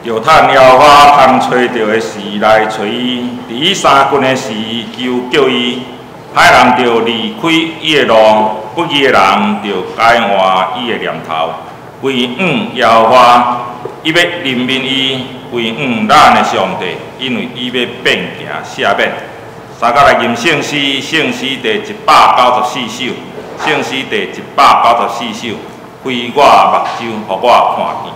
摇探摇花通找到的时来找伊，伫伊三军的时叫伊，歹人着离开伊的路，不义的人着改换伊的念头。为摇花，伊要怜悯伊，为咱的上帝，因为伊要变行赦免。三甲来吟圣诗，圣诗第194首，圣诗第194首，开我目睭，互我看见。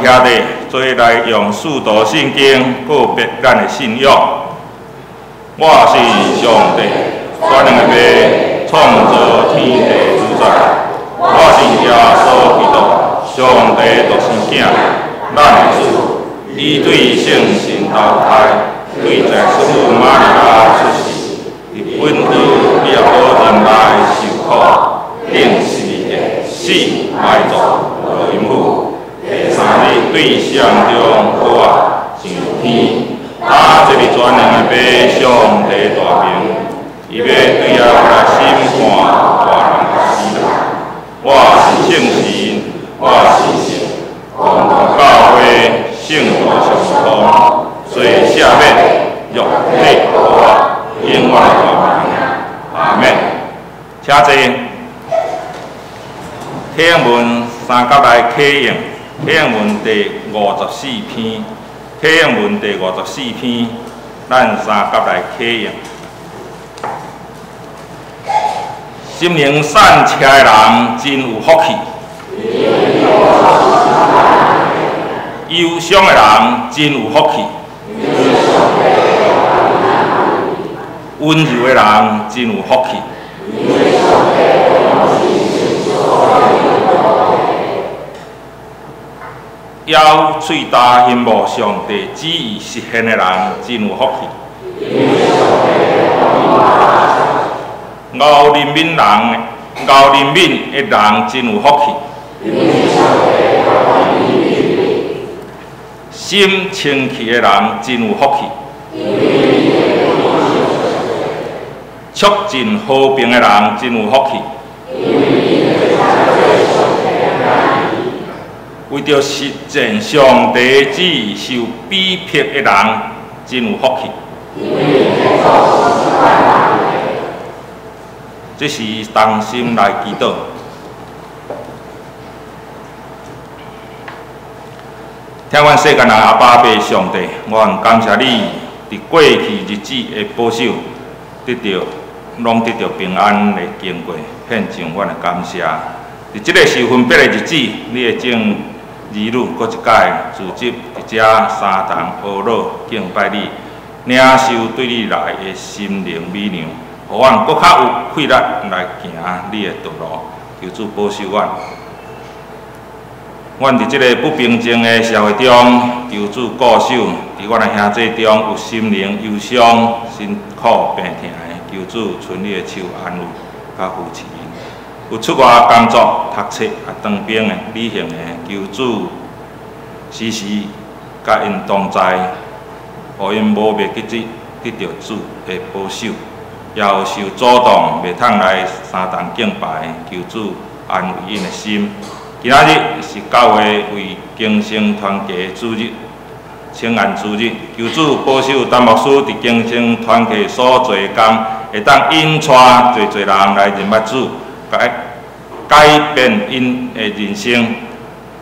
兄弟做来用使徒圣经告别咱的信仰。我是上帝，全能的创造天地主宰。我是耶稣基督，上帝独生囝，咱的主。伊对圣神投胎，对在圣母玛利亚出世，伫本地亚伯人来受苦，定死的死埋葬落阴府。第三日对上中好啊上天，打这个全能的爸上帝大名，伊要对啊来审判大人甲死人。我是圣神，我是神，共同教会圣徒相通，罪赦免，肉体好啊，永远的大名。阿门。请坐。启文三甲来启用。启文第54篇，启文第54篇，咱三甲来启用。心灵善车的人真有福气，忧伤的人真有福气，温柔的人真有福气。要喙大羡慕上帝旨意实现的人真有福气。熬怜悯的人真有福气。心清气的人真有福气。促进和平的人真有福气。为着实践上帝旨意受逼迫的人真有福气。这是同心来祈祷。听阮世间人阿爸爸上帝，我很感谢你伫过去日子的保守，拢得到平安的经过，献上阮的感谢。伫即个受分别的日子，你会将儿女搁一届聚集伫遮三堂阿老敬拜你，领受对你来的心灵美良，互阮搁较有气力来行你的道路。求主保守阮。阮伫即个不平静的社会中，求主固守，伫阮的兄弟中有心灵忧伤、辛苦病痛的，求主伸你的手安慰，甲扶持因。有出外工作、读册、当兵的、旅行的，求主时时甲因同在，互因无袂记得得到主的保守，也有受阻挡，袂通来三堂敬拜，求主安慰因的心。今仔日是教会为经生团契主日、请安主日，求主保守陈牧师伫经生团契所做工，会当引带侪人来认捌主，改变因的人生。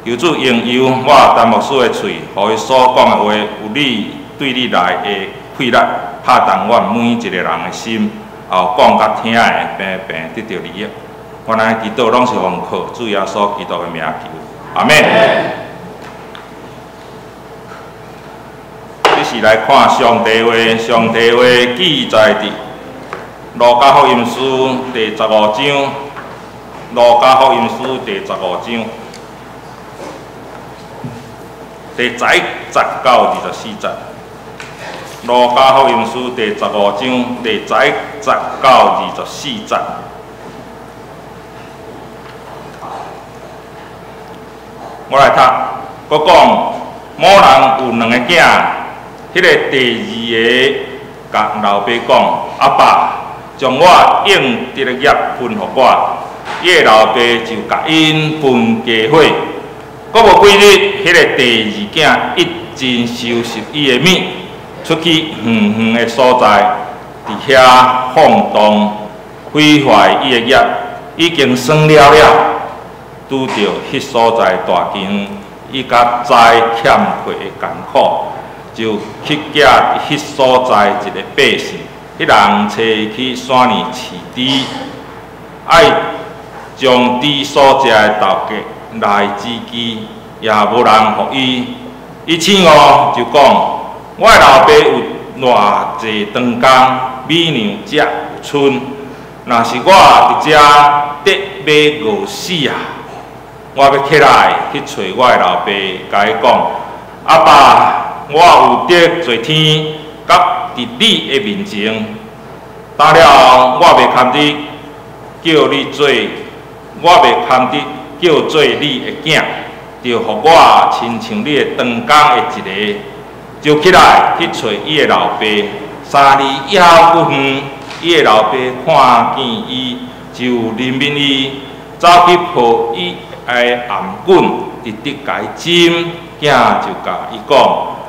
求主应由我陈牧师的喙，互伊所讲的话有你对你来的气力，拍动阮每一个人的心，后讲甲听的平平得到利益。我咱祈祷拢是奉靠主耶稣基督的名求，阿门。这是来看上帝话，上帝话记载伫路加福音书第15章，路加福音书第15章第11到24节，路加福音书第15章第11到24节。我来读，佮讲，某人有2个囝，迄个第2个甲老爸讲：“阿爸，将我应得的业分互我。”伊个老爸就甲因分家伙。佮无几日，迄个第2囝一真收拾伊的物，出去远远的所在，伫遐放荡，毁坏伊的业，已经算了。拄着迄所在大间，伊甲灾欠缺的艰苦，就去寄迄所在一个百姓，迄人找去山里饲猪，爱将猪所食的豆荚来自己，也无人互伊。伊醒悟就讲：我的老爸有偌济长工，米粮食有剩，若是我伫遮得买饿死啊！我要起来去找我的老爸，甲伊讲：阿爸，我有得做天，甲伫你的面前。当了，我袂堪得叫你做，我袂堪得叫做你的囝，就互我亲像你的长工的一个，就起来去找伊的老爸。3日以后不远，伊的老爸看见伊，就怜悯伊，走去抱伊的颔棍，直直甲伊针。囝就甲伊讲：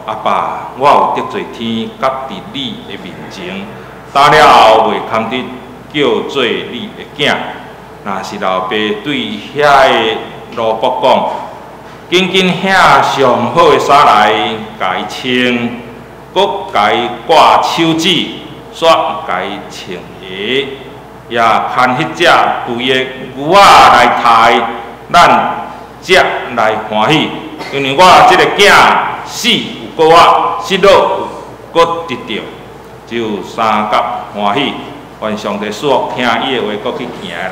阿爸，我有得罪天，甲伫你的面前。打了后，袂堪得叫做你的囝。若是老爸对遐个罗卜讲，紧紧遐上好的衫来，甲伊穿，搁甲伊挂手指，煞甲伊穿鞋，也牵迄只肥的牛仔来杀，咱食来欢喜。因为我即个囝死有过我，失落有搁得到，只有三甲欢喜。愿上帝使我听伊的话，搁去行的人。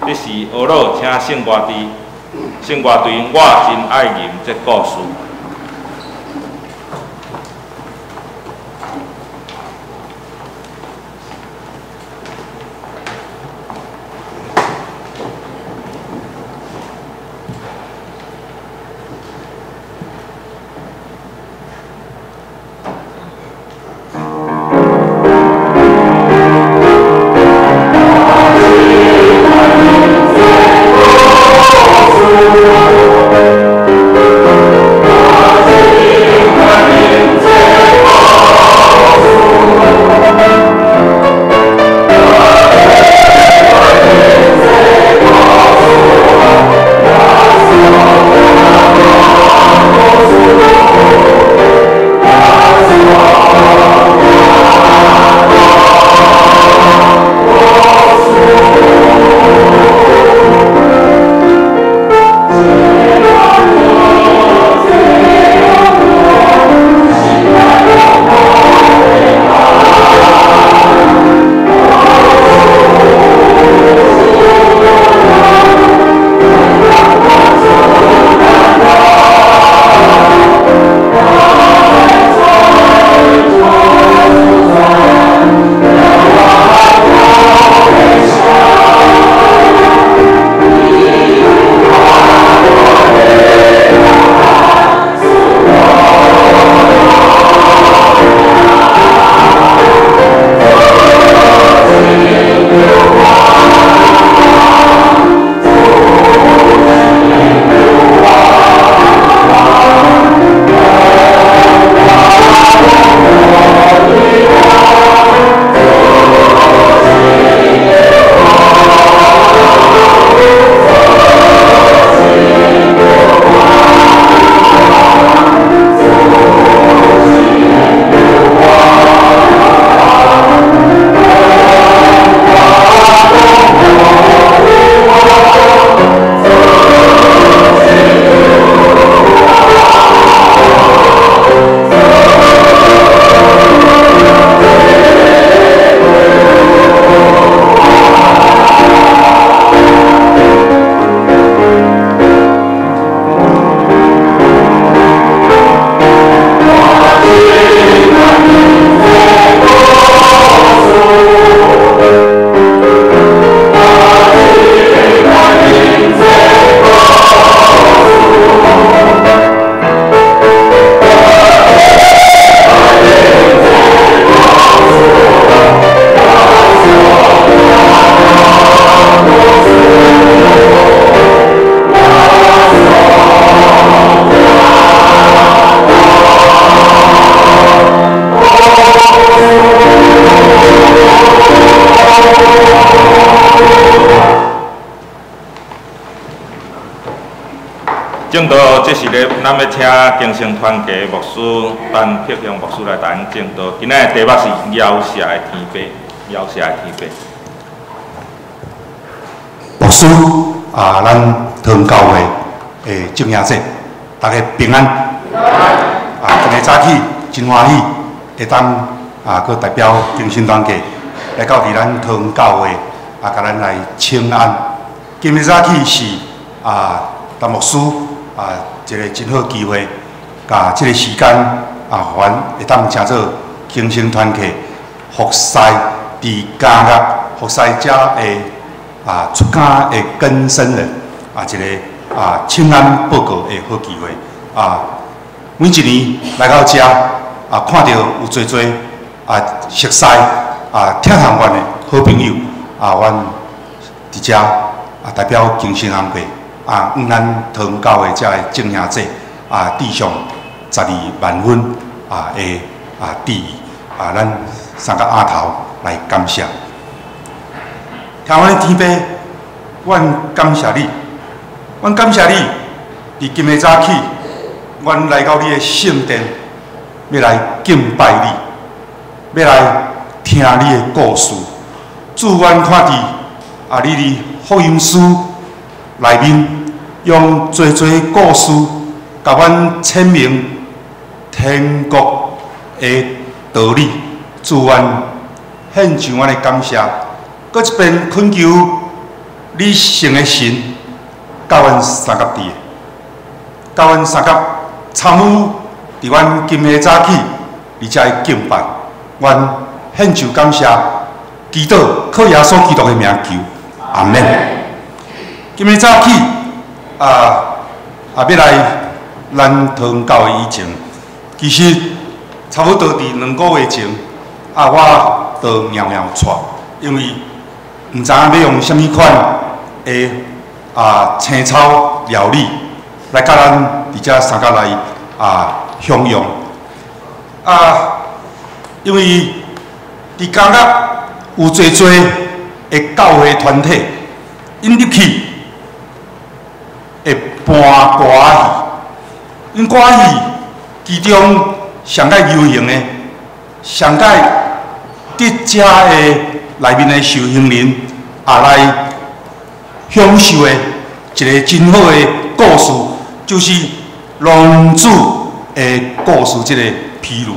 这是俄罗请圣歌队，圣歌队我真爱吟这故事。正道，这是咧，咱要请京城团契牧师陈碧雄牧师来谈正道。今仔的题目是摇射的天父，摇射的天父。牧师咱堂教会的正业者，大家平安。今日早起真欢喜，会当佮代表京城团契来到伫咱堂教会甲咱来请安。今日早起是陈牧师一个真好机会，甲这个时间还会当请做京城团契服侍伫家乐服侍者的出家的更生人一个请安报告的好机会每一年来到遮看到有侪熟悉听堂员的好朋友阮伫遮代表京城行会向咱堂教会遮的正兄者致上12万分的致意咱三个额头来感谢。听阮的天父，阮感谢你，阮感谢你，伫今日早起，阮来到你的圣殿，要来敬拜你，要来听你的故事。主，阮看伫你的福音书内面，用侪故事甲阮阐明天国的道理，自愿献上阮的感谢。搁一遍恳求你圣的神，教阮三甲地，教阮三甲参与伫阮今日早起，而且会敬拜，阮献上感谢，祈祷靠耶稣基督的名求，阿门。今日早起要来咱桃园教会以前，其实差不多伫2个月前，我就喵喵带，因为毋知影要用什么款的青草料理来甲咱伫遮三甲来享用。因为伫今日有侪的教会团体，因入去会伴歌戏，因歌戏其中上界流行的、上界伫遮的内面的受刑人来享受的一个真好的故事，就是龙子的故事，这个披露。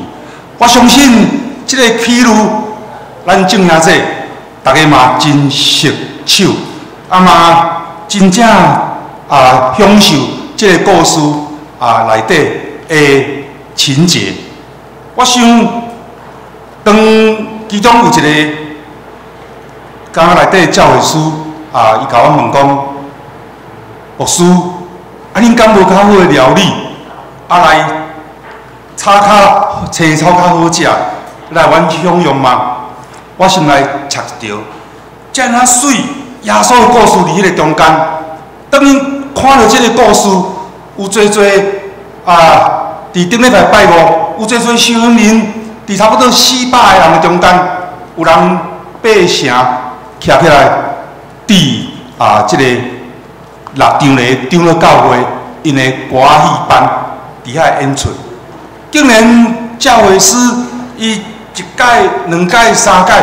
我相信这个披露，咱正兄姐大家嘛真熟手，嘛真正享受这个故事内底的情节。我想，当其中有一个刚刚内底教会师伊甲我问讲，牧师，恁敢无较好的料理来炒青草较好食，来阮享用吗？我心内插一条，遮尔水，耶稣的故事伫迄个中间。当恁看到这个故事，有侪伫顶礼拜拜五，有侪受刑人伫差不多400个人的中间，有人爬城徛起来，伫这个6场的长老教会因的歌戏班伫遐演出。竟然教会师伊1届、2届、3届，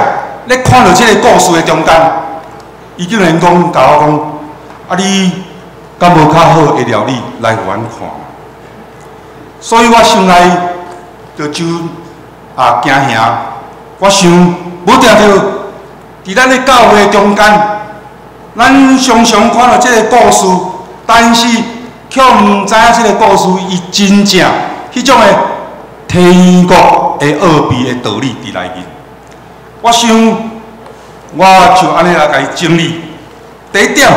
咧看到这个故事的中间，伊竟然甲我讲，你敢无较好的料理来互阮看？所以我心内就惊吓，我想无定着伫咱的教会中间，咱常常看到这个故事，但是却毋知影这个故事伊真正迄种的天国的奥秘的道理伫内面。我想，我就安尼来甲伊整理。第一点，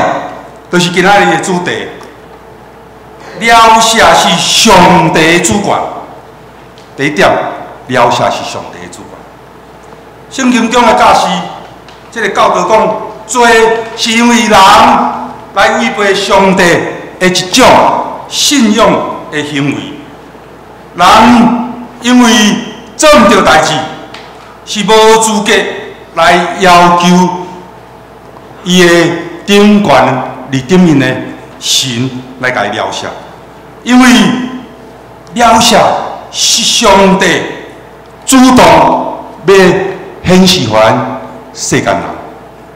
就是今仔日的主题，了解是上帝的主权。第一点，了解是上帝的主权。圣经中的教示，这个教导讲，罪是因为人来违背上帝的一种信仰的行为。人因为做毋到代志，是无资格来要求伊的顶权立顶面的神来甲伊了解，因为了解是上帝主动要显示还世间人。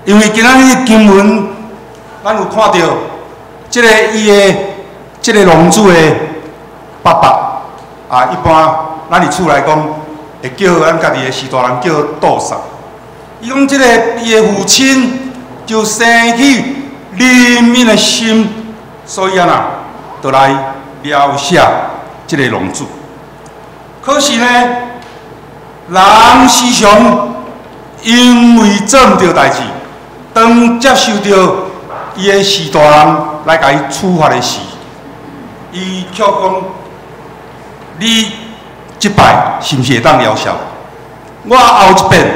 因为今仔日经文，咱有看到这个伊的这个龙子的爸爸一般咱伫厝内讲会叫咱家己的士大人叫杜萨。伊讲这个伊的父亲就生起怜悯的心，所以就来了解这个龙子。可是呢，人时常因为做毋到代志，当接受到伊的士大人来甲伊处罚的时，伊却讲：你即摆是毋是会当了解？我后一遍，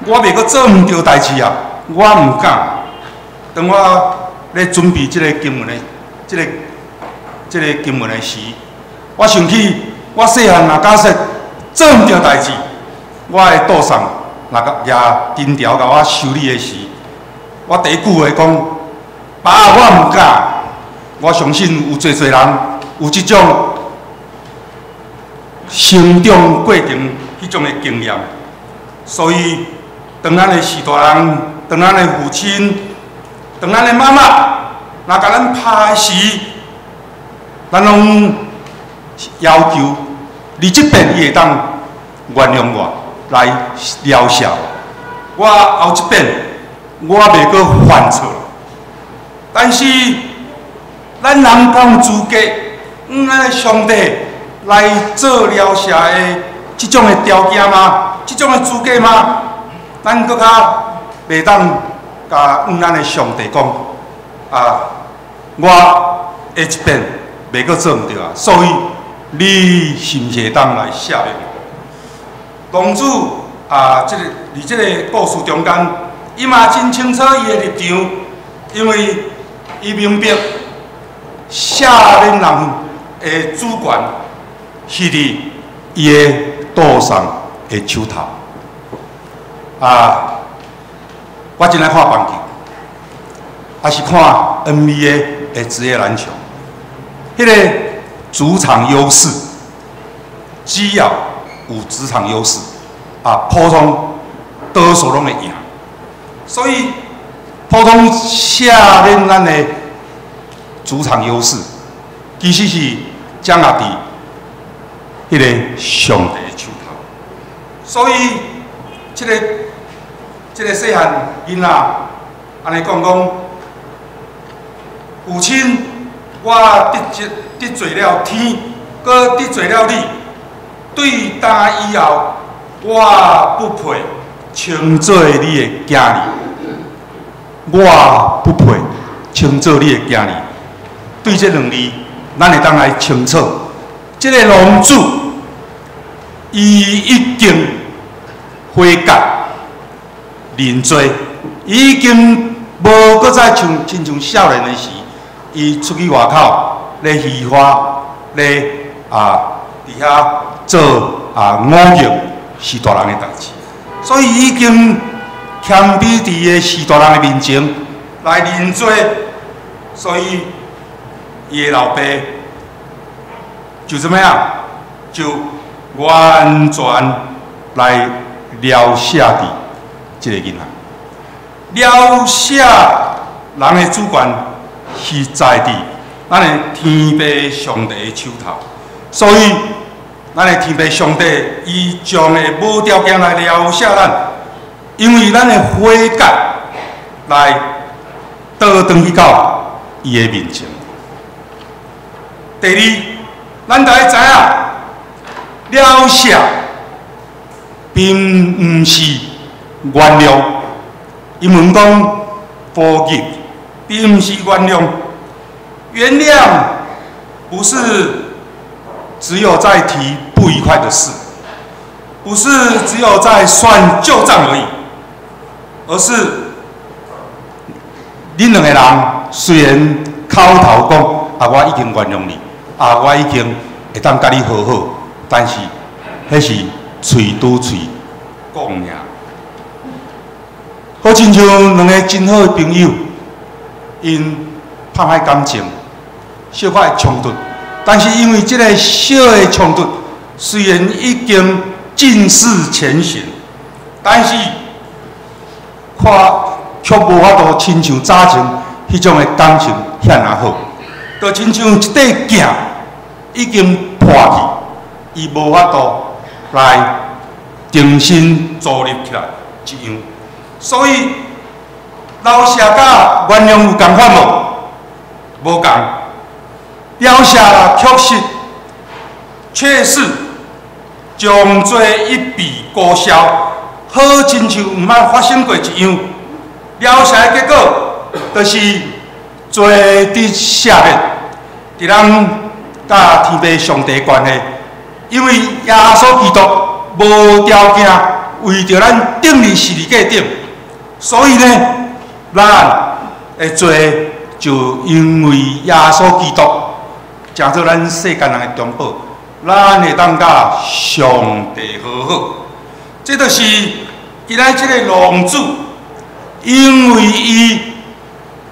我袂阁做毋到代志啊！我毋敢。当我咧准备即个经文的即个经文的时，我想起我细汉若假设做毋到代志，我的杜送若也藤条甲我修理的时，我第一句话讲：爸，我毋敢。我相信有侪人有即种成长过程迄种的经验，所以当咱的士大人、当咱的父亲、当咱的妈妈，若甲咱拍时，咱拢要求，你这边伊会当原谅我来了解我后一遍我袂阁犯错。但是咱人敢有资格咱的上帝来做了解的这种的条件吗？这种的资格吗？咱搁较袂当甲咱的上帝讲我下一遍袂阁做毋对啊，所以你是毋是会当来赦免我？龙主伫这个故事中间，伊嘛真清楚伊的立场，因为伊明白赦免人的主权是伫伊的桌上的手头。我真爱看棒球，还是看 NBA 的职业篮球。迄个主场优势，只要有主场优势，普通多数拢会赢。所以普通赦免咱的主场优势，其实是掌握伫迄个上帝的手头。所以这个细汉囡仔安尼讲，父亲，我得罪了天，搁得罪了你，对打以后，我不配称做你的囝儿，我不配称做你的囝儿。对这两字，咱会当来清楚，这个龙主，伊已经悔改。认罪，已经无搁再亲像少年的时，伊出去外口咧戏花，咧伫遐做武艺是大人的代志，所以已经谦卑伫个是大人的面前来认罪，所以伊的老爸就怎么样，就完全来了解伫。这个囡仔了解人的主权是在伫咱的天父上帝的手头，所以咱的天父上帝伊将会无条件来了解咱，因为咱的悔改来倒转去到伊的面前。第二，咱大家知影了解，并毋是。原谅，英文讲 forgive， 并不是原谅。原谅不是只有在提不愉快的事，不是只有在算旧账而已，而是恁两个人虽然口头讲我已经原谅你，我已经会当甲你和好，但是迄是嘴拄嘴讲尔。好亲像两个真好的朋友，因拍歹感情，小可的冲突，但是因为这个小的冲突，虽然已经尽释前嫌，但是却无法度亲像早前迄种的感情遐尔好，就亲像一块镜已经破去，伊无法度来重新组立起来一样。所以，老舍甲原谅有共款无？无共。了舍确实将罪一笔勾销，好亲像毋捌发生过一样。了舍的结果，就是罪得赦免，伫咱甲天父上帝关系，因为耶稣基督无条件为着咱顶伫十字架顶。所以呢，咱的罪就因为耶稣基督成做咱世间人的中保，咱会当甲上帝和好。这就是今仔这个龙主，因为伊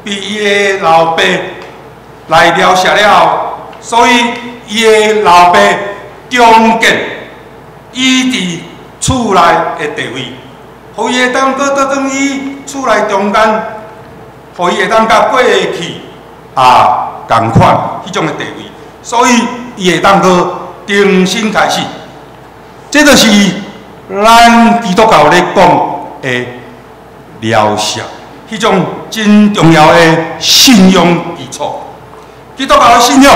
被伊的老爸来了解了后，所以伊的老爸重建伊伫厝内的地位。互伊会当搁倒转去厝内中间，互伊会当甲过去共款迄种的地位，所以伊会当个重新开始。这就是咱基督教咧讲的疗效，迄种真重要的信仰基础。基督教的信仰，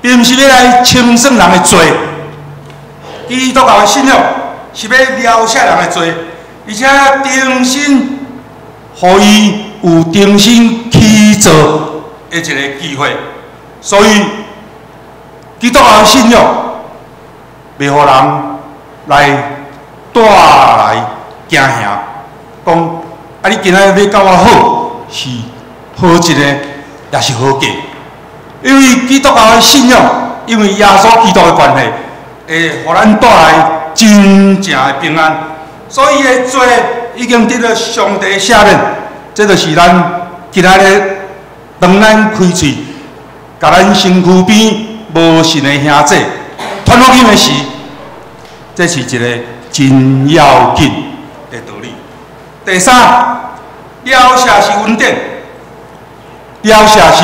并毋是要来清算人的罪，基督教的信仰是要疗愈人的罪，而且重新，互伊有重新起造的一个机会。所以，基督教的信仰，袂互人来带来惊吓，讲啊，你今仔要甲我好，是好一个，也是好假。因为基督教的信仰，因为耶稣基督的关系，会互咱带来真正的平安。所以，伊的罪已经得到上帝赦免，这就是咱今仔日当咱开喙，甲咱身躯边无信的兄弟传福音的时，这是一个真要紧的道理。第三，了赦是恩典，了赦是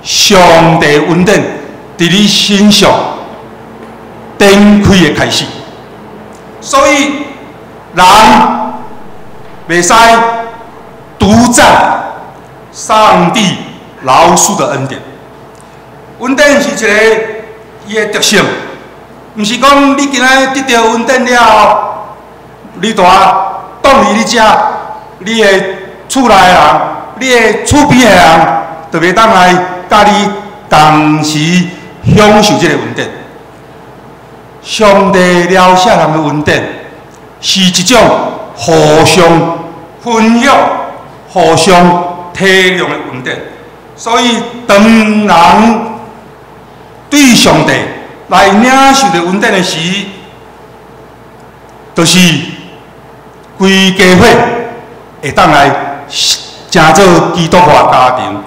上帝恩典伫你身上展开的开始。所以，人袂使独占上帝饶恕的恩典。恩典是一个伊的特性，毋是讲你今仔得到恩典了后，你住挡伫你遮，你的厝内的人，你的厝边的人，就袂当来甲你同时享受这个恩典。上帝了赦人的恩典，是一种互相分享、互相体谅的恩典。所以，当人对上帝来领受着恩典的时，就是规家伙会当来成做基督化家庭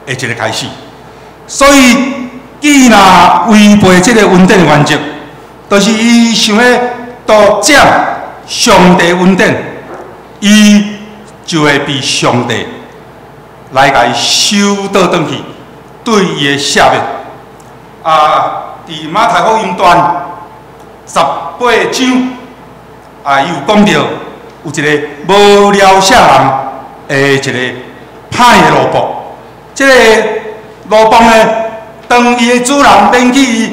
的一个开始。所以，既若违背这个恩典的原则，就是伊想要夺占上帝恩典，伊就会被上帝来甲伊收倒转去，对伊的赦免。伫马太福音段18章伊有讲到有一个无了赦人的一个歹的奴仆。这个奴仆呢，当伊的主人免去伊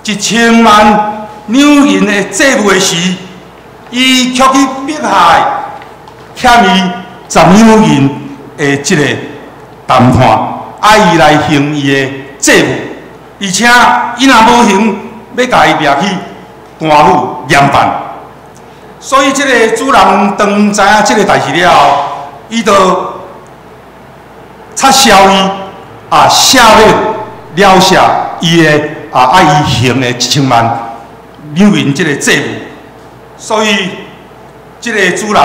1000万两银的债务的时，伊却去迫害欠伊10两银的这个谈判，伊来还伊的债务。而且，伊若无行，要甲伊抓去官府严办。所以，这个主人当知影这个代志了后，伊就撤销伊赦免了赦伊的伊行的1000万两银这个债务。所以，这个主人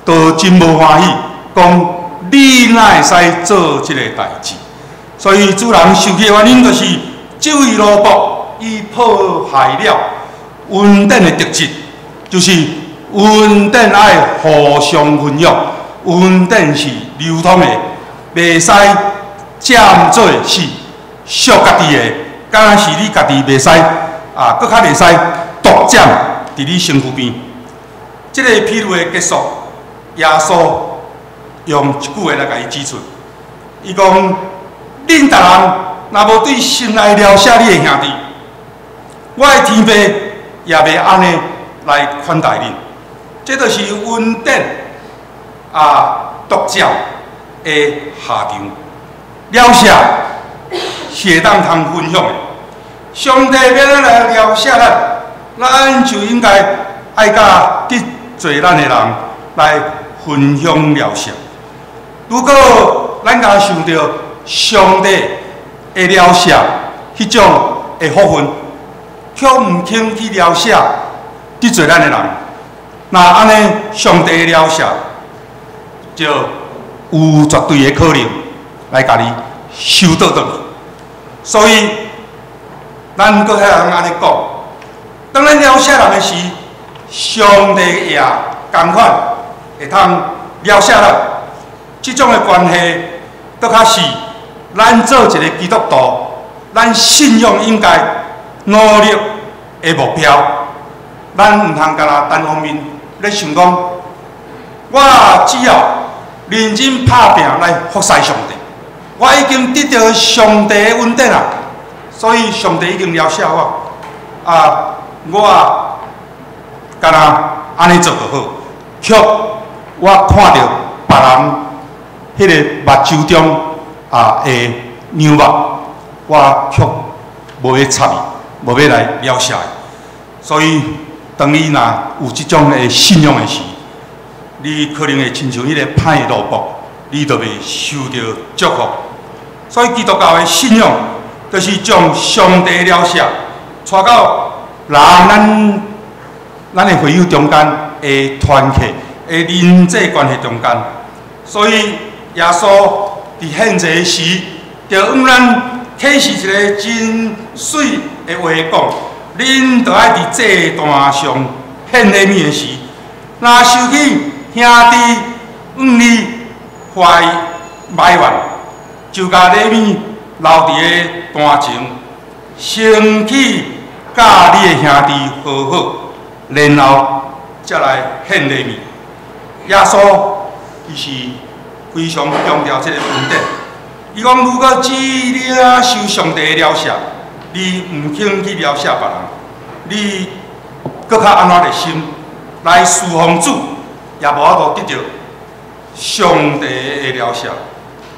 就真无欢喜，讲你哪会使做这个代志？所以主人生气的原因就是，这位奴仆伊破坏了恩典的特质，就是恩典爱互相分享，恩典是流通的，袂使占做是属家己的，敢若是你家己袂使搁较袂使独占伫你身躯边。这个譬如的结束，耶稣用一句话来甲伊指出，伊讲。恁逐人若无对心来了赦你的兄弟，我的天父也袂安尼来款待恁。这就是恩典独占的下场。了赦是会当通分享的。上帝要咱来了赦咱就应该爱甲得罪咱的人来分享了赦。如果咱甲想到上帝的了赦，迄种的福分，却毋肯去了赦得罪咱的人，那安尼上帝的了赦就有绝对的可能来甲你收倒转去。所以，咱搁遐人安尼讲，当咱了赦人的时，上帝也同款会通了赦咱。这种的关系，搁较是。咱做一个基督徒，咱信仰应该努力的目标，咱毋通干那单方面咧想讲，我只要认真拍拼来服侍上帝，我已经得到上帝的恩典啦，所以上帝已经了解我，我干那安尼做就好。却我看到别人迄个目睭中的牛肉，我却无要插伊，无要来了解。所以，当你若有即种的信仰的时，你可能会亲像迄个歹萝卜，你就会受到祝福。所以，基督教的信仰就是将上帝了解带到咱的会友中间的团契、的人际关系中间。所以，耶稣伫献祭时，就向咱启示一个真水的话讲：恁就爱伫祭坛上献礼物的时，若受起兄弟向你怀埋怨，就甲礼物留伫个坛前，先去甲你的兄弟和好，然后才来献礼物。耶稣伊是非常强调这个问题。伊讲，如果只了受上帝的了解，你唔肯去了解别人，你搁较安怎热心来侍奉主，也无法度得到上帝的了解。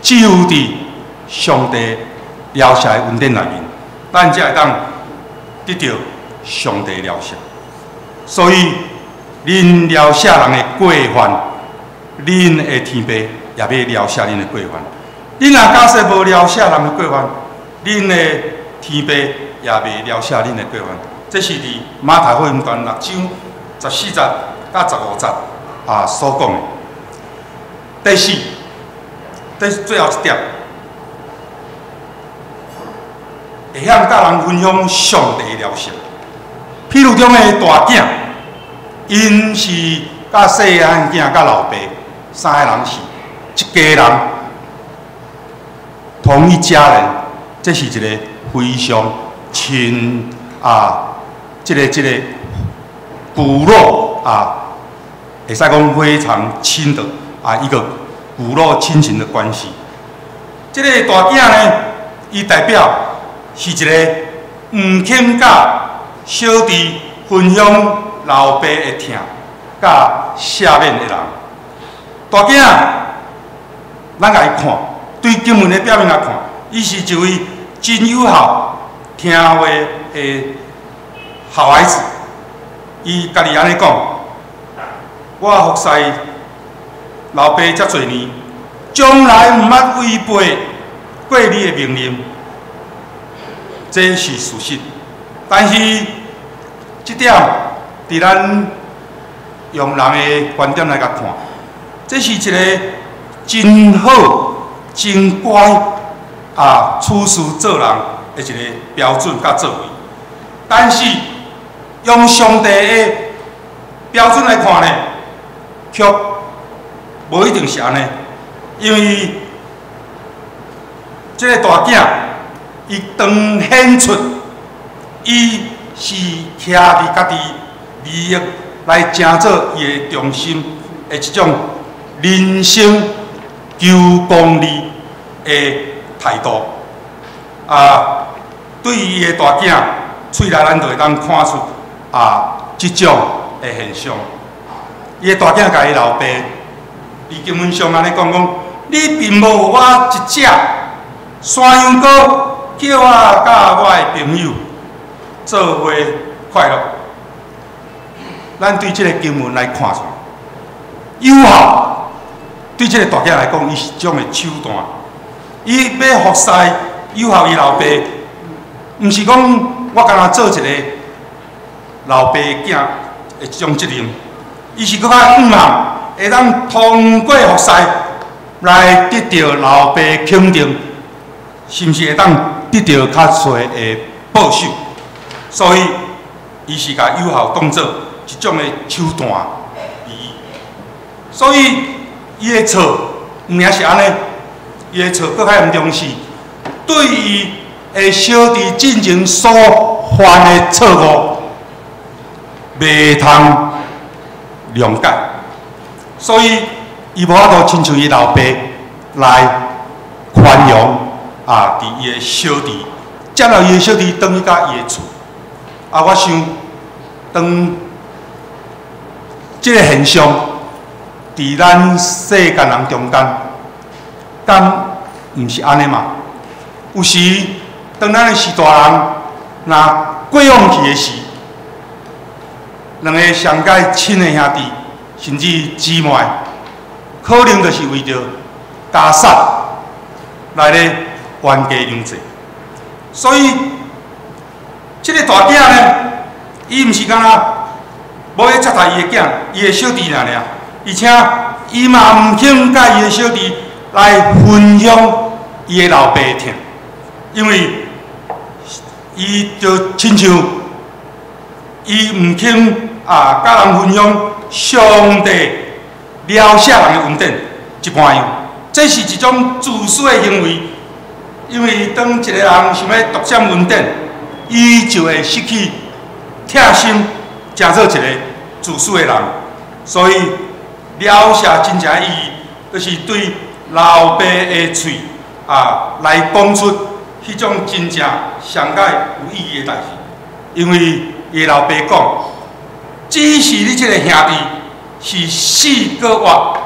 只有伫上帝了解的恩典内面，咱才会当得到上帝的了解。所以，恁了解人的过犯，恁的天父也要了解恁的过犯。恁若假使无了解人的过犯，恁的天父也未了解恁的过犯。这是伫马太福音段6章14节到15节所讲的。第四，这是最后一点，会晓甲人分享上帝的了解。譬如中的大囝，因是甲细汉囝甲老爸三个人是一家人。同一家人，这是一个非常亲这个部落会使讲非常亲的一个部落亲情的关系。这个大囝呢，伊代表是一个唔肯甲小弟分享老爸的疼，甲赦免的人。大囝，咱来看。对经文的表面来看，伊是一位真友好、听话的好孩子。伊家己安尼讲：我服侍老爸遮侪年，从来毋捌违背过你的命令，这是事实。但是这点，伫咱用人的观点来甲看，这是一个真好。真乖处事做人的一个标准甲作为，但是用上帝的标准来看呢，却无一定是安尼，因为这个大囝伊当显出伊是徛伫家己利益来成做伊的中心的一种人生。求公义的态度，对伊的大囝，喙内咱就会当看出这种的现象。伊的大囝甲伊老爸，伫经文上安尼讲，你并无互我一只山羊羔，叫我甲我的朋友做伙快乐。咱对这个经文来看出，友好。对这个大囝来讲，伊是种的手段。伊要服侍友好伊老爸，毋是讲我干那做一个老爸囝的一种责任，伊是搁较5项，会当通过服侍来得到老爸肯定，是毋是会当得到较侪的报酬？所以，伊是甲友好当做一种的手段而已。所以。伊的错，毋免是安尼，伊的错搁较严重是，对伊会小弟进前所犯的错误，袂通谅解，所以伊无法度亲像伊老爸来宽容伫伊的小弟，接纳伊的小弟转去甲伊的厝。我想，当即个现象伫咱世间人中间，敢毋是安尼嘛？有时当咱是大人，若过往去的时，两个上界亲的兄弟，甚至姊妹，可能就是为着家产来咧冤家两济。所以，这个大囝呢，伊毋是干那无咧接待伊的囝，伊的小弟尔，而且伊嘛毋肯甲伊的小弟来分享伊的老爸的痛，因为伊就亲像伊毋肯甲人分享上帝了赦人的恩典一般样，这是一种自私的行为。因为当一个人想要独占恩典，伊就会失去贴心，成做一个自私的人。所以了赦真正的意义，就是对老爸的嘴来讲出迄种真正上界有意义的代志。因为伊老爸讲，只是你这个兄弟是死搁活，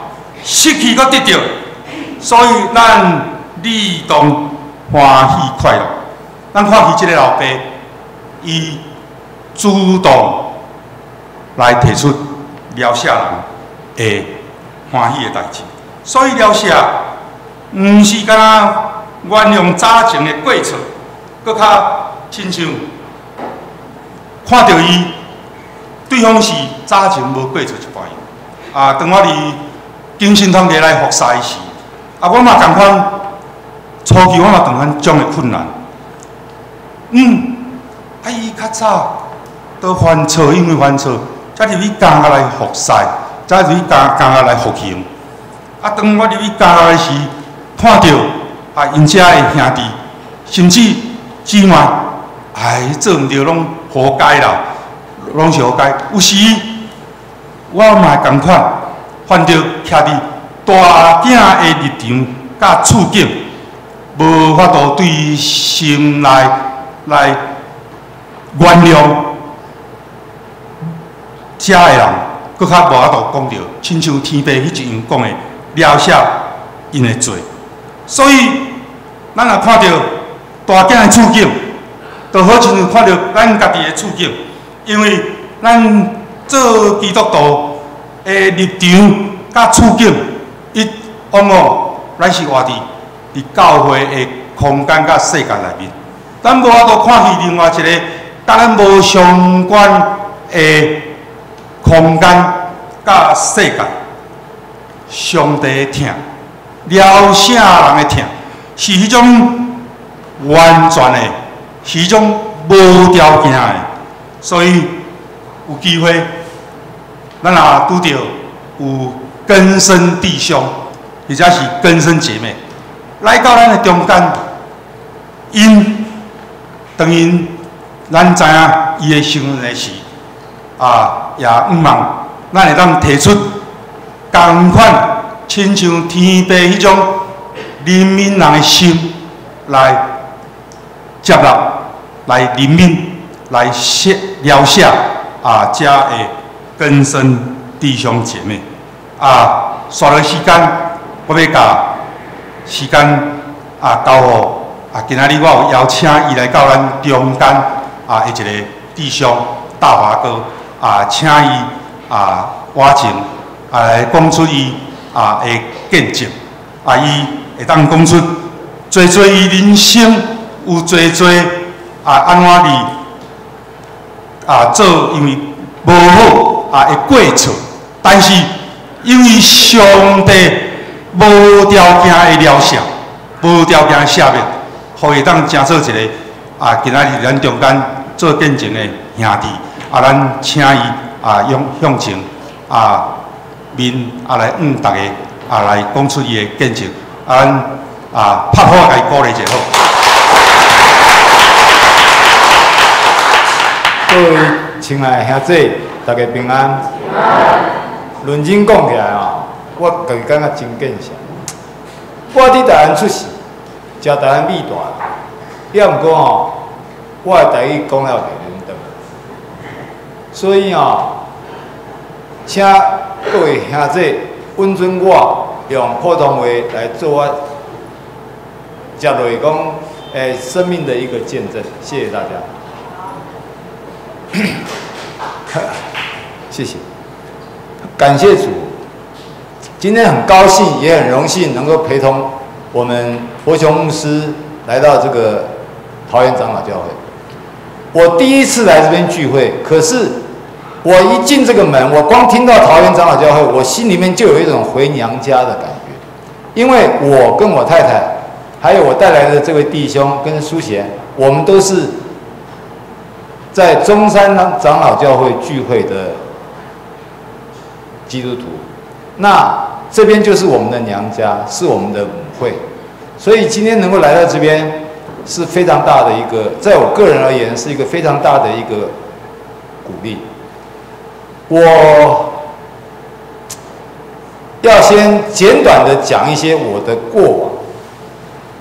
失去搁得到，所以咱理当欢喜快乐。咱看起这个老爸，伊主动来提出了赦人的欢喜的代志，所以了赦毋是干那原谅早前的过错，搁较亲像看到伊对方是早前无过错一般样。当我伫精神团体来服侍时，我嘛共款。初期我嘛同款种的困难，伊较早都犯错，因为犯错，才入去教来服侍，才入去教来服刑。当我入去教的时，看到因遮的兄弟，甚至姊妹，做毋对，拢活该啦，拢是活该。有时我嘛共款，犯着徛伫大囝的立场甲处境。无法度对心来原谅遮个人，搁较无法度讲到，亲像天父迄一样讲的了赦因的罪。所以，咱若看到大囝的处境，就好亲像看到咱家己的处境，因为咱做基督徒的立场甲处境，伊往往咱是活伫教会的空间甲世界内面，咱无法度看去另外一个甲咱无相关的空间甲世界。上帝的疼，了赦人的疼，是迄种完全的，是迄种无条件的。所以有机会，咱若拄到有根生弟兄，或者是根生姐妹。来到咱的中间，咱知影伊的身份的时，也毋望咱会当提出同款，亲像天父迄种怜悯人的心来接纳、来怜悯、来了赦遮的根生弟兄姐妹。刷落时间，我要甲时间交互今仔日我有邀请伊来到咱中间的一个弟兄大华哥请伊活前来讲出伊的见证伊会当讲出侪伊人生有侪安怎哩做因为无好的过错，但是因为上帝无条件的了赦，无条件的赦免，互伊当成做一个今仔日咱中间做见证的兄弟咱请伊向前面来大家来讲出伊的见证，咱拍好来鼓励一下好。各位亲爱的兄弟，大家平安。认真讲起来啊，我家己感觉真见识。我伫台湾出世，食台湾米大，也毋过吼，我的台语讲了袂认得。所以哦，请各位兄弟允准我用普通话来做我接落讲生命的一个见证。谢谢大家。谢谢，感谢主。今天很高兴，也很荣幸能够陪同我们伯雄牧师来到这个桃园长老教会。我第一次来这边聚会，可是我一进这个门，我光听到桃园长老教会，我心里面就有一种回娘家的感觉，因为我跟我太太，还有我带来的这位弟兄跟淑贤，我们都是在中山长老教会聚会的基督徒。那这边就是我们的娘家，是我们的母会，所以今天能够来到这边是非常大的一个，在我个人而言是一个非常大的一个鼓励。我要先简短的讲一些我的过往，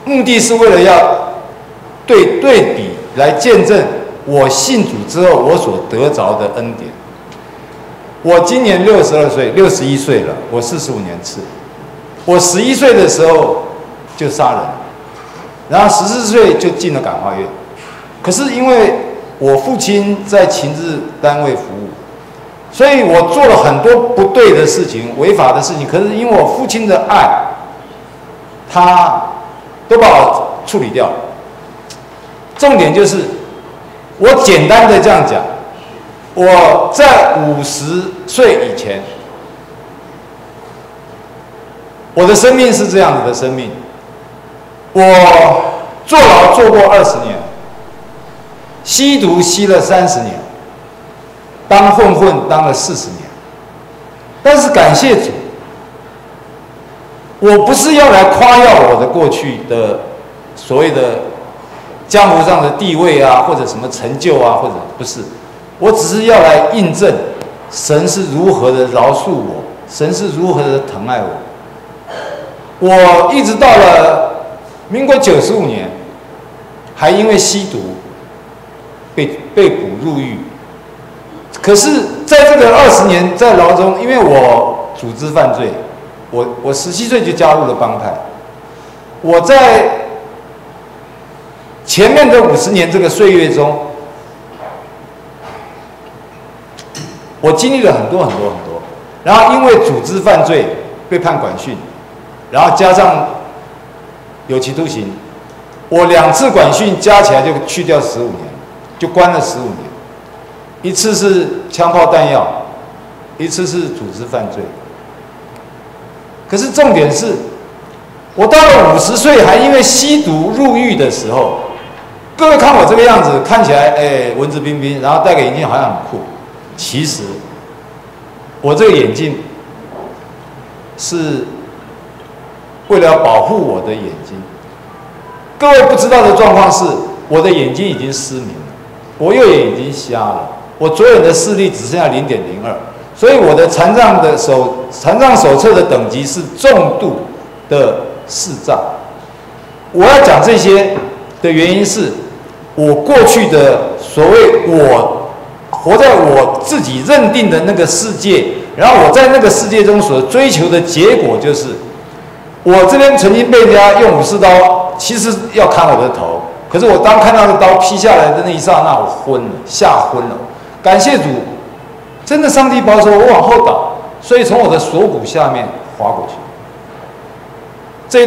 目的是为了要对比来见证我信主之后我所得着的恩典。我今年62岁，61岁了，我45年次。我11岁的时候就杀人，然后14岁就进了感化院。可是因为我父亲在情治单位服务，所以我做了很多不对的事情、违法的事情。可是因为我父亲的爱，他都把我处理掉了。重点就是，我简单的这样讲。我在50岁以前，我的生命是这样子的生命。我坐牢坐过20年，吸毒吸了30年，当混混当了40年。但是感谢主，我不是要来夸耀我的过去的所谓的江湖上的地位啊，或者什么成就啊，或者不是。我只是要来印证神是如何的饶恕我，神是如何的疼爱我。我一直到了民国95年，还因为吸毒被捕入狱。可是在这个20年在牢中，因为我组织犯罪，我17岁就加入了帮派。我在前面的50年这个岁月中，我经历了很多，然后因为组织犯罪被判管训，然后加上有期徒刑，我2次管训加起来就去掉15年，就关了15年。一次是枪炮弹药，一次是组织犯罪。可是重点是，我到了50岁还因为吸毒入狱的时候，各位看我这个样子，看起来文质彬彬，然后戴个眼镜好像很酷。其实，我这个眼镜是为了要保护我的眼睛。各位不知道的状况是，我的眼睛已经失明了，我右眼已经瞎了，我左眼的视力只剩下0.02，所以我的残障手册的等级是重度的视障。我要讲这些的原因是，我过去的所谓我活在我自己认定的那个世界，然后我在那个世界中所追求的结果就是，我这边曾经被人家用武士刀，其实要砍我的头，可是我当看到那刀劈下来的那一刹那，我昏了，吓昏了。感谢主，真的上帝保守我往后倒，所以从我的锁骨下面滑过去。这一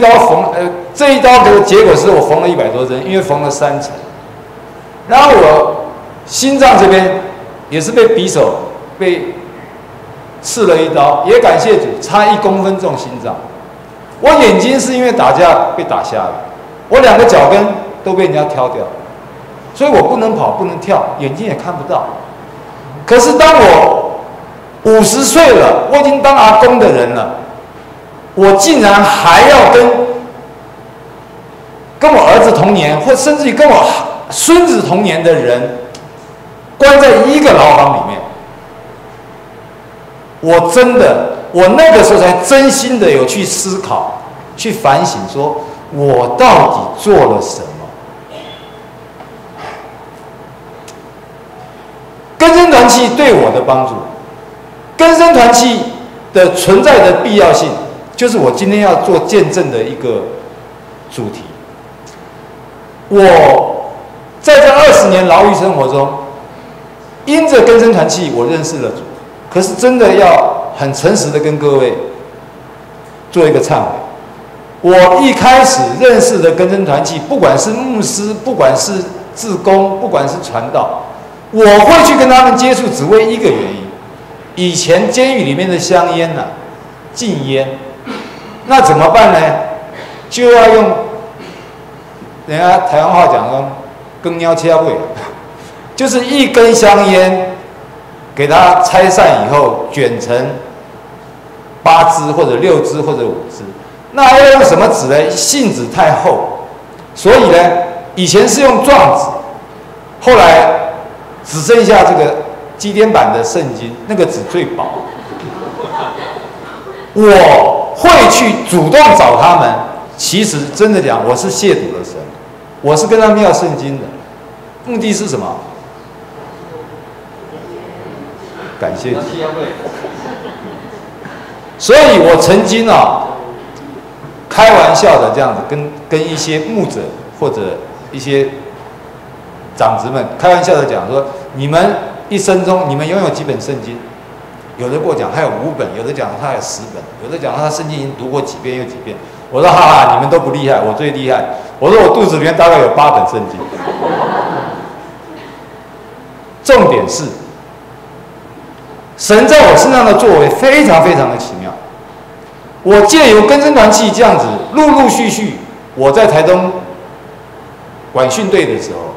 刀的结果是我缝了100多针，因为缝了3层，然后我心脏这边也是被匕首被刺了1刀，也感谢主，差1公分中心脏。我眼睛是因为打架被打瞎了，我2个脚跟都被人家挑掉，所以我不能跑不能跳，眼睛也看不到。可是当我50岁了，我已经当阿公的人了，我竟然还要跟我儿子同年，或甚至于跟我孙子同年的人关在一个牢房里面。我那个时候才真心的有去思考，去反省，说我到底做了什么？根生团契对我的帮助，根生团契的存在的必要性，就是我今天要做见证的一个主题。我在这20年牢狱生活中，因着根生团契，我认识了主。可是真的要很诚实的跟各位做一个忏悔，我一开始认识的根生团契，不管是牧师，不管是志工，不管是传道，我会去跟他们接触，只为一个原因：以前监狱里面的香烟啊，禁烟，那怎么办呢？就要用人家台湾话讲说“更鸟切味”，就是一根香烟。给它拆散以后，卷成8支或者6支或者5支。那要用什么纸呢？信纸太厚，所以呢，以前是用状纸，后来只剩下这个基甸版的圣经，那个纸最薄。我会去主动找他们，其实真的讲，我是亵渎了神，我是跟他们要圣经的，目的是什么？感谢。所以我曾经开玩笑的这样子跟一些牧者或者一些长子们开玩笑的讲说，你们一生中你们拥有几本圣经？有的跟我讲他有5本，有的讲他有10本，有的讲他圣经已经读过几遍又几遍。我说哈哈，你们都不厉害，我最厉害。我说我肚子里面大概有8本圣经。重点是。神在我身上的作为非常非常的奇妙。我借由根生团契这样子，陆陆续续，我在台东管训队的时候，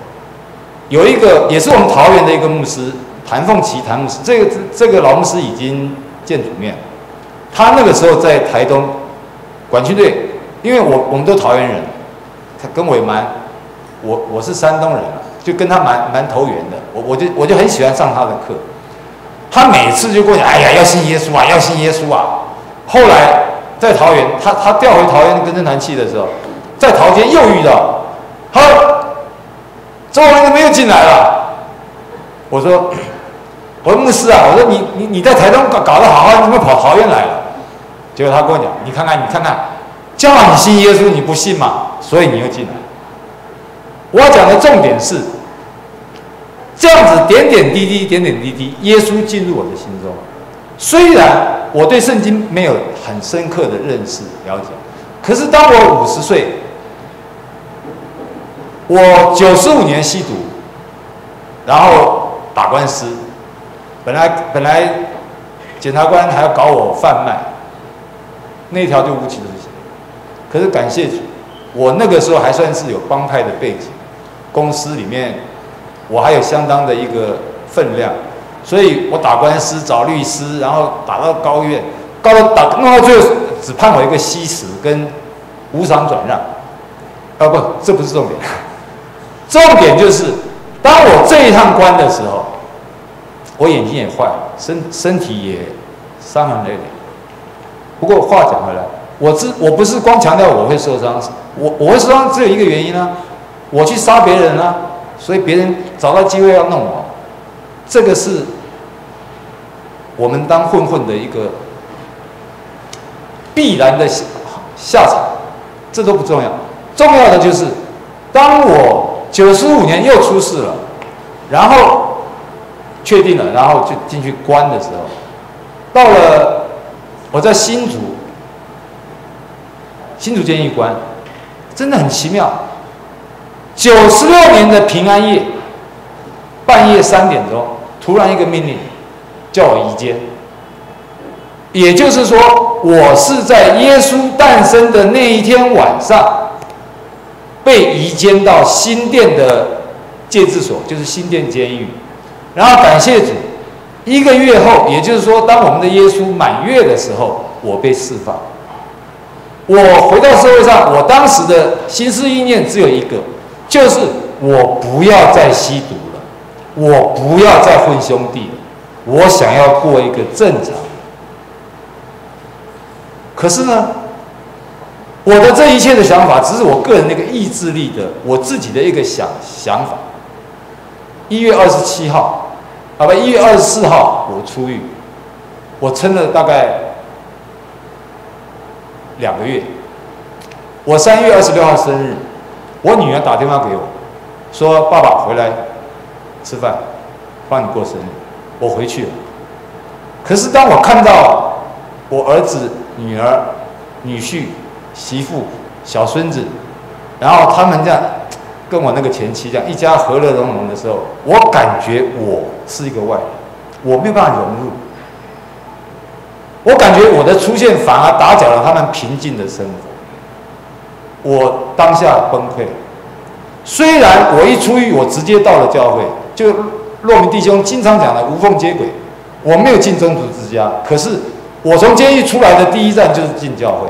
有一个也是我们桃园的一个牧师谭凤琪谭牧师，这个老牧师已经见主面，他那个时候在台东管训队，因为我们都桃园人，他跟我也我是山东人就跟他蛮投缘的，我就很喜欢上他的课。他每次就跟我讲，哎呀，要信耶稣啊，要信耶稣啊。后来在桃园，他调回桃园根生团契的时候，在桃间又遇到，好，周王怎么又进来了？我说牧师啊，我说你在台东搞得好好，你怎么跑桃园来了？结果他跟我讲，你看看，叫你信耶稣，你不信嘛，所以你又进来。我要讲的重点是。这样子点点滴滴，耶稣进入我的心中。虽然我对圣经没有很深刻的认识了解，可是当我50岁，我95年吸毒，然后打官司，本来检察官还要搞我贩卖，那一条就无期徒刑。可是感谢主，我那个时候还算是有帮派的背景，公司里面。我还有相当的一个分量，所以我打官司找律师，然后打到高院，弄到最后只判我一个吸食跟无偿转让。不，这不是重点，重点就是当我这一趟关的时候，我眼睛也坏了，身体也伤痕累累。不过话讲回来，我不是光强调我会受伤，我会受伤只有一个原因啊，我去杀别人啊。所以别人找到机会要弄我，这个是我们当混混的一个必然的下场，这都不重要。重要的就是，当我95年又出事了，然后确定了，然后就进去关的时候，到了我在新竹监狱关，真的很奇妙。96年的平安夜，半夜3点钟，突然一个命令，叫我移监。也就是说，我是在耶稣诞生的那一天晚上，被移监到新店的戒治所，就是新店监狱。然后感谢主，1个月后，也就是说，当我们的耶稣满月的时候，我被释放。我回到社会上，我当时的心思意念只有一个。就是我不要再吸毒了，我不要再混兄弟了，我想要过一个正常。可是呢，我的这一切的想法，只是我个人那个意志力的，我自己的一个想法。1月27号，1月24号我出狱，我撑了大概2个月。我3月26号生日，我女儿打电话给我，说：“爸爸回来吃饭，帮你过生日。”我回去了。可是当我看到我儿子、女儿、女婿、媳妇、小孙子，然后他们这样跟我那个前妻这样一家和乐融融的时候，我感觉我是一个外人，我没有办法融入。我感觉我的出现反而打搅了他们平静的生活。我当下崩溃。虽然我一出狱，我直接到了教会，就骆明弟兄经常讲的无缝接轨，我没有进宗徒之家，可是我从监狱出来的第一站就是进教会。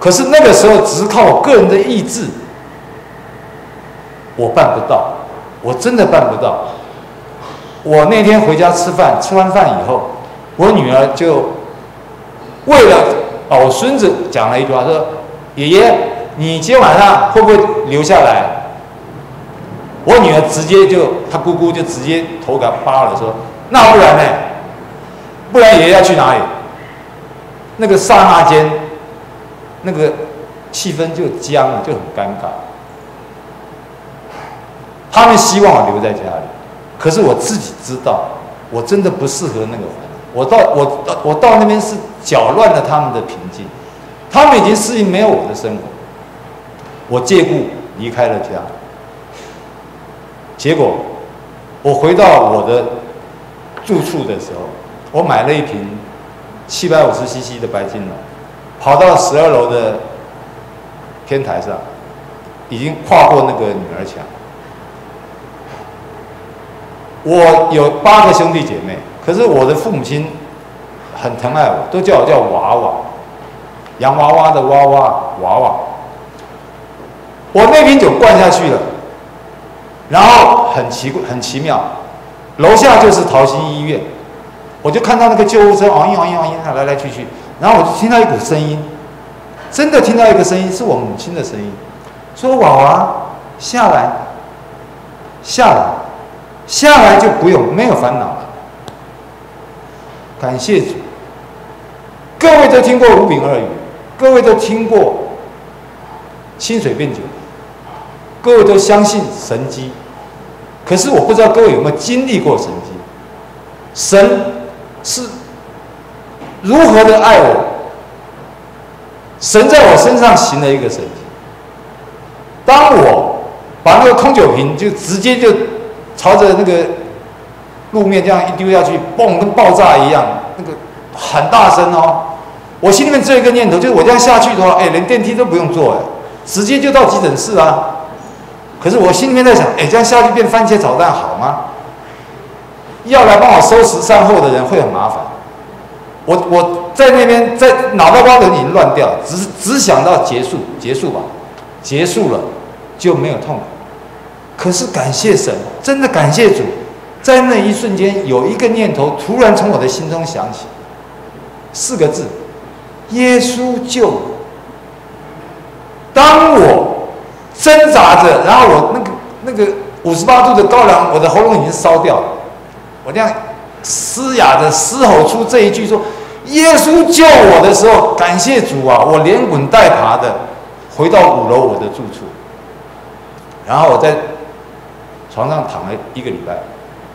可是那个时候只是靠我个人的意志，我办不到，我真的办不到。我那天回家吃饭，吃完饭以后，我女儿就为了我孙子讲了一句话，说：“爷爷，你今天晚上会不会留下来？”我女儿直接她姑姑就直接头给她扒了，说：“那不然呢？不然爷爷要去哪里？”那个刹那间，那个气氛就僵了，就很尴尬。他们希望我留在家里，可是我自己知道，我真的不适合那个环境。我到那边是搅乱了他们的平静，他们已经适应没有我的生活。我借故离开了家，结果我回到我的住处的时候，我买了一瓶750cc 的白金龙，跑到12楼的天台上，已经跨过那个女儿墙。我有8个兄弟姐妹，可是我的父母亲很疼爱我，都叫我叫娃娃，洋娃娃的娃娃娃娃。我那瓶酒灌下去了，然后很奇妙，楼下就是桃心医院，我就看到那个救护车嗷嗷嗷嗷来来去去，然后我就听到一股声音，真的听到一个声音，是我母亲的声音，说：“娃娃，下来，下来。”下来就不用，没有烦恼了。感谢主。各位都听过5饼2鱼，各位都听过清水变酒，各位都相信神迹。可是我不知道各位有没有经历过神迹？神是如何的爱我？神在我身上行了一个神迹。当我把那个空酒瓶就直接就朝着那个路面这样一丢下去，嘣，跟爆炸一样，那个很大声哦。我心里面只有一个念头，就是我这样下去的话，连电梯都不用坐，直接就到急诊室啊。可是我心里面在想，这样下去变番茄炒蛋好吗？要来帮我收拾善后的人会很麻烦。我在那边在脑袋瓜子已经乱掉，只想到结束吧，结束了就没有痛苦。可是感谢神，真的感谢主，在那一瞬间有一个念头突然从我的心中响起，4个字：耶稣救我。当我挣扎着，然后我那个58度的高粱，我的喉咙已经烧掉了，我这样嘶哑的嘶吼出这一句说：“耶稣救我”的时候，感谢主啊！我连滚带爬的回到5楼我的住处，然后我在床上躺了1个礼拜，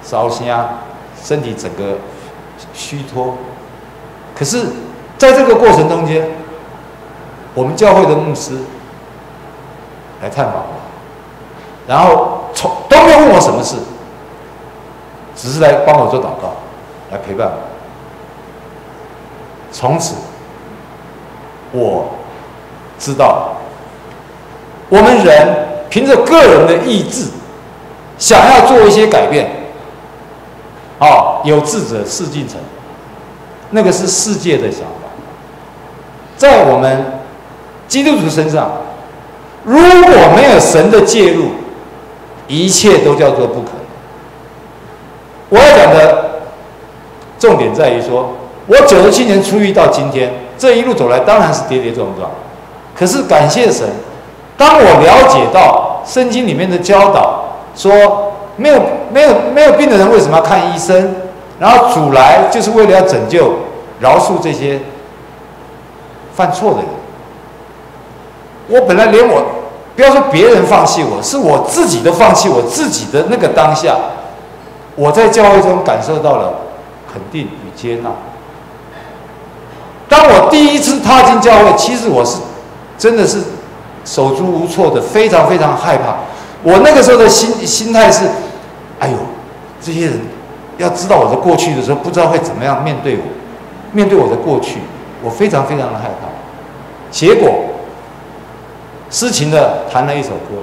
烧香，身体整个虚脱。可是，在这个过程中间，我们教会的牧师来探访我，然后都没有问我什么事，只是来帮我做祷告，来陪伴我。从此，我知道，我们人凭着个人的意志，想要做一些改变，有志者事竟成，那个是世界的想法。在我们基督徒身上，如果没有神的介入，一切都叫做不可能。我要讲的重点在于说，我97年出狱到今天，这一路走来当然是跌跌撞撞，可是感谢神，当我了解到圣经里面的教导，说没有病的人为什么要看医生？然后主来就是为了要拯救、饶恕这些犯错的人。我本来连我不要说别人放弃我，是我自己都放弃我自己的那个当下，我在教会中感受到了肯定与接纳。当我第一次踏进教会，其实我是真的是手足无措的，非常非常害怕。我那个时候的心态是，哎呦，这些人要知道我的过去的时候，不知道会怎么样面对我，面对我的过去，我非常非常的害怕。结果，诗情的弹了一首歌，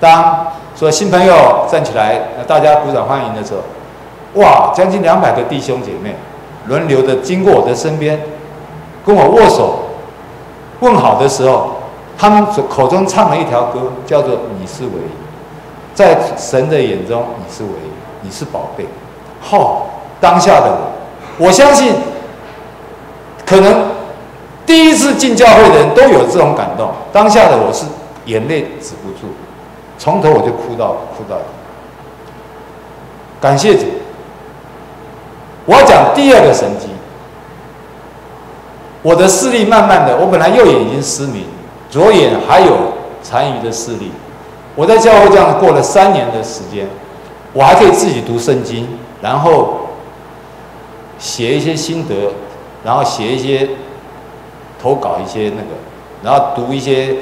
当说新朋友站起来，大家鼓掌欢迎的时候，哇，将近200个弟兄姐妹轮流的经过我的身边，跟我握手问好的时候，他们口中唱了一条歌，叫做“你是唯一”。在神的眼中，你是唯一，你是宝贝。当下的我相信，可能第一次进教会的人都有这种感动。当下的我是眼泪止不住，从头我就哭到底。感谢主！我要讲第二个神迹。我的视力慢慢的，我本来右眼已经失明，左眼还有残余的视力。我在教会这样过了3年的时间，我还可以自己读圣经，然后写一些心得，然后写一些投稿一些那个，然后读一些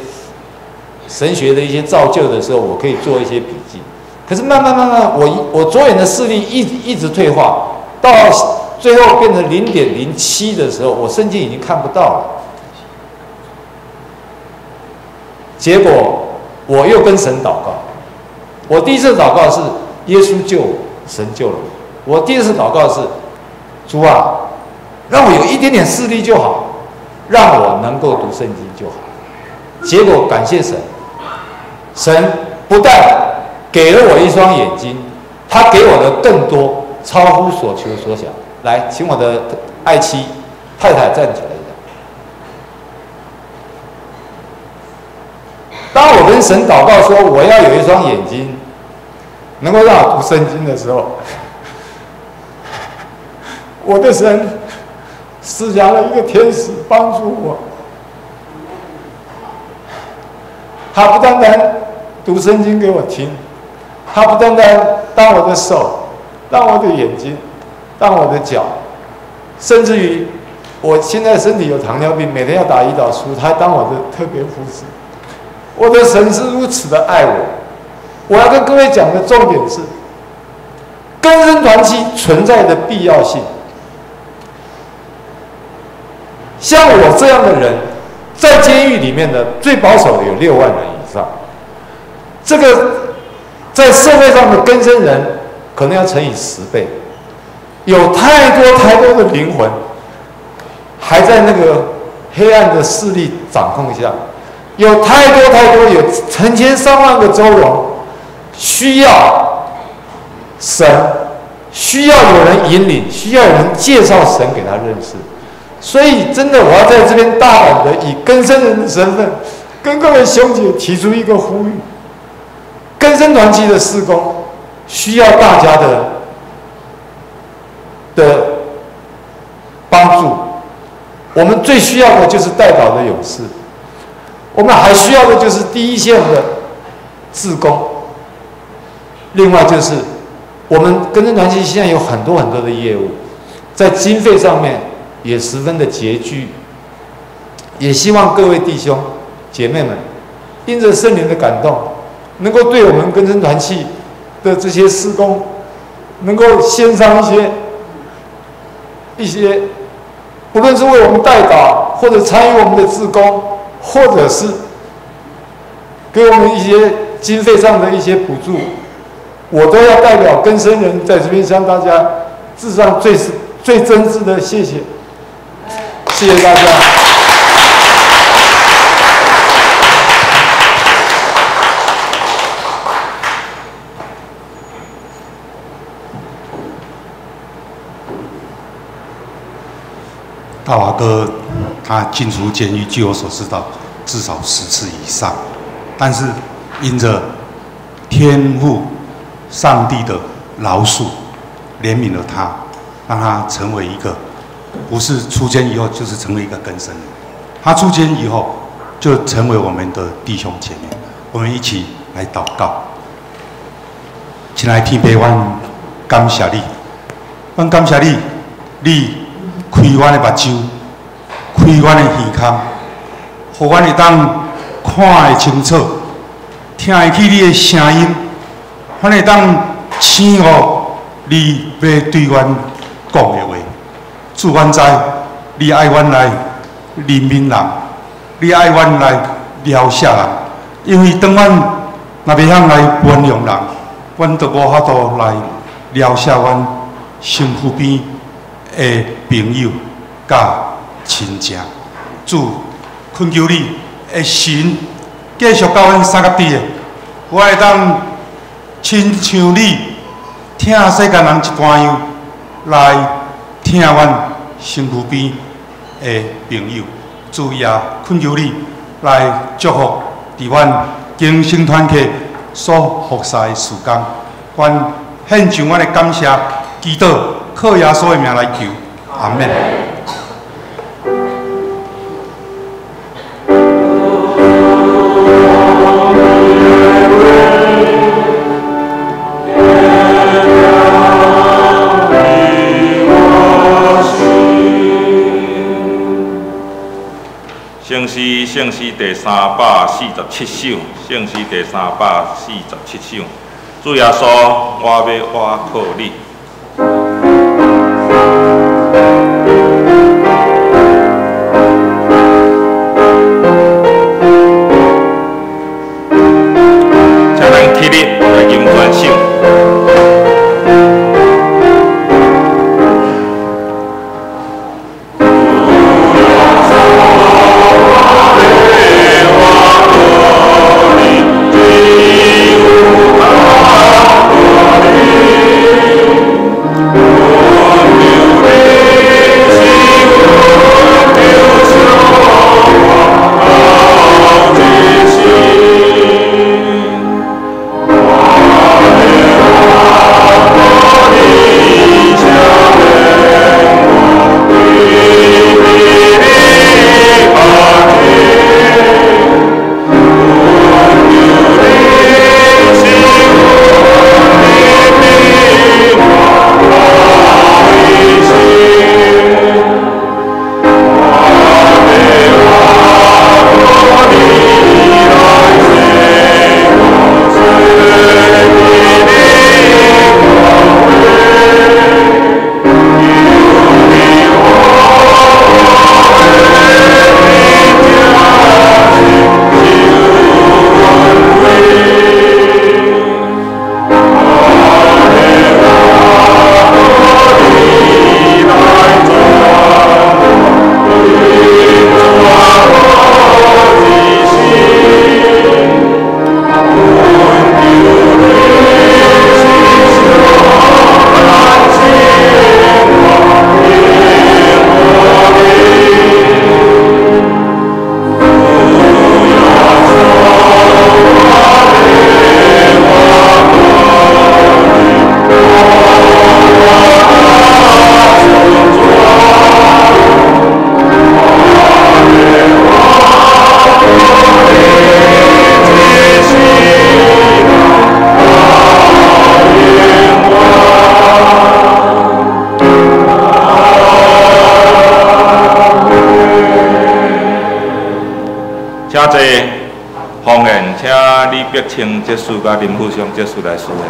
神学的一些造就的时候，我可以做一些笔记。可是慢慢，我左眼的视力一直退化，到最后变成0.07的时候，我圣经已经看不到了。结果我又跟神祷告，我第一次祷告是耶稣救我，神救了我。我第二次祷告是主啊，让我有一点点视力就好，让我能够读圣经就好。结果感谢神，神不但给了我一双眼睛，他给我的更多，超乎所求所想。来，请我的爱妻太太站起来一下。当我跟神祷告说我要有一双眼睛，能够让我读圣经的时候，我的神赐下了一个天使帮助我。他不单单读圣经给我听，他不单单当我的手，当我的眼睛，当我的脚，甚至于我现在身体有糖尿病，每天要打胰岛素，他当我的特别护士。我的神是如此的爱我。我要跟各位讲的重点是，更生团契存在的必要性。像我这样的人，在监狱里面的最保守的有6万人以上，这个在社会上的更生人可能要乘以10倍，有太多的灵魂还在那个黑暗的势力掌控下，有太多有成千上万个周荣需要神，需要有人引领，需要有人介绍神给他认识。所以真的，我要在这边大胆的以更生人的身份，跟各位兄姐提出一个呼吁：更生团契的事工需要大家的帮助。我们最需要的就是代祷的勇士，我们还需要的就是第一线的志工。另外就是我们更生团契现在有很多的业务，在经费上面也十分的拮据，也希望各位弟兄姐妹们因着圣灵的感动，能够对我们更生团契的这些事工能够献上一些不论是为我们代祷，或者参与我们的志工，或者是给我们一些经费上的一些补助，我都要代表更生人在这边向大家致上最真挚的谢谢。谢谢大家。大华哥他进出监狱，据我所知道，至少10次以上。但是因着天父上帝的饶恕，怜悯了他，让他成为一个不是出监以后就是成为一个更生人。他出监以后就成为我们的弟兄姐妹，我们一起来祷告。亲爱的天父，阮感谢你，阮感谢你，你开阮的目睭，开阮的耳孔，互阮会当看会清楚，听会起你的声音，阮会当醒悟你要对阮讲的话。主，阮知你爱阮来怜悯人，你爱阮来了赦人，因为当阮若袂晓来原谅人，阮就无法度来了赦阮身躯边的朋友甲亲情。主，恳求你的神继续教阮三甲底的，我会当亲像你听世间人一般样来听阮身躯边的朋友。主也恳求你来祝福伫阮精神团契所服侍的事工，阮献上阮的感谢，祈祷靠耶稣的名来求，阿门。圣诗第347首，圣诗第347首。主耶稣，我要倚靠你。请咱起立来吟全首。请坐，方言，请李碧清结束，甲林富祥结束来说的。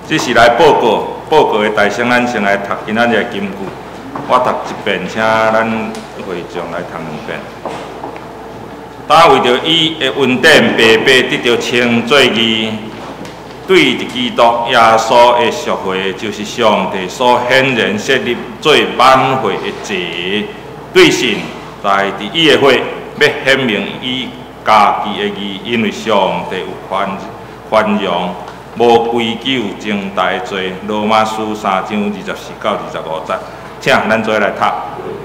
这是来报告的大声，咱先来读今仔日的金句。我读一遍，请咱会众来读两遍。他为着伊的恩典白白得到称作义，对基督耶稣的赎回，就是上帝所显然设立做挽回的罪。对神在伫伊的会要显明伊家己的义，因为上帝有宽容。无归咎正大罪，罗马书3章24到25节，请咱做来读。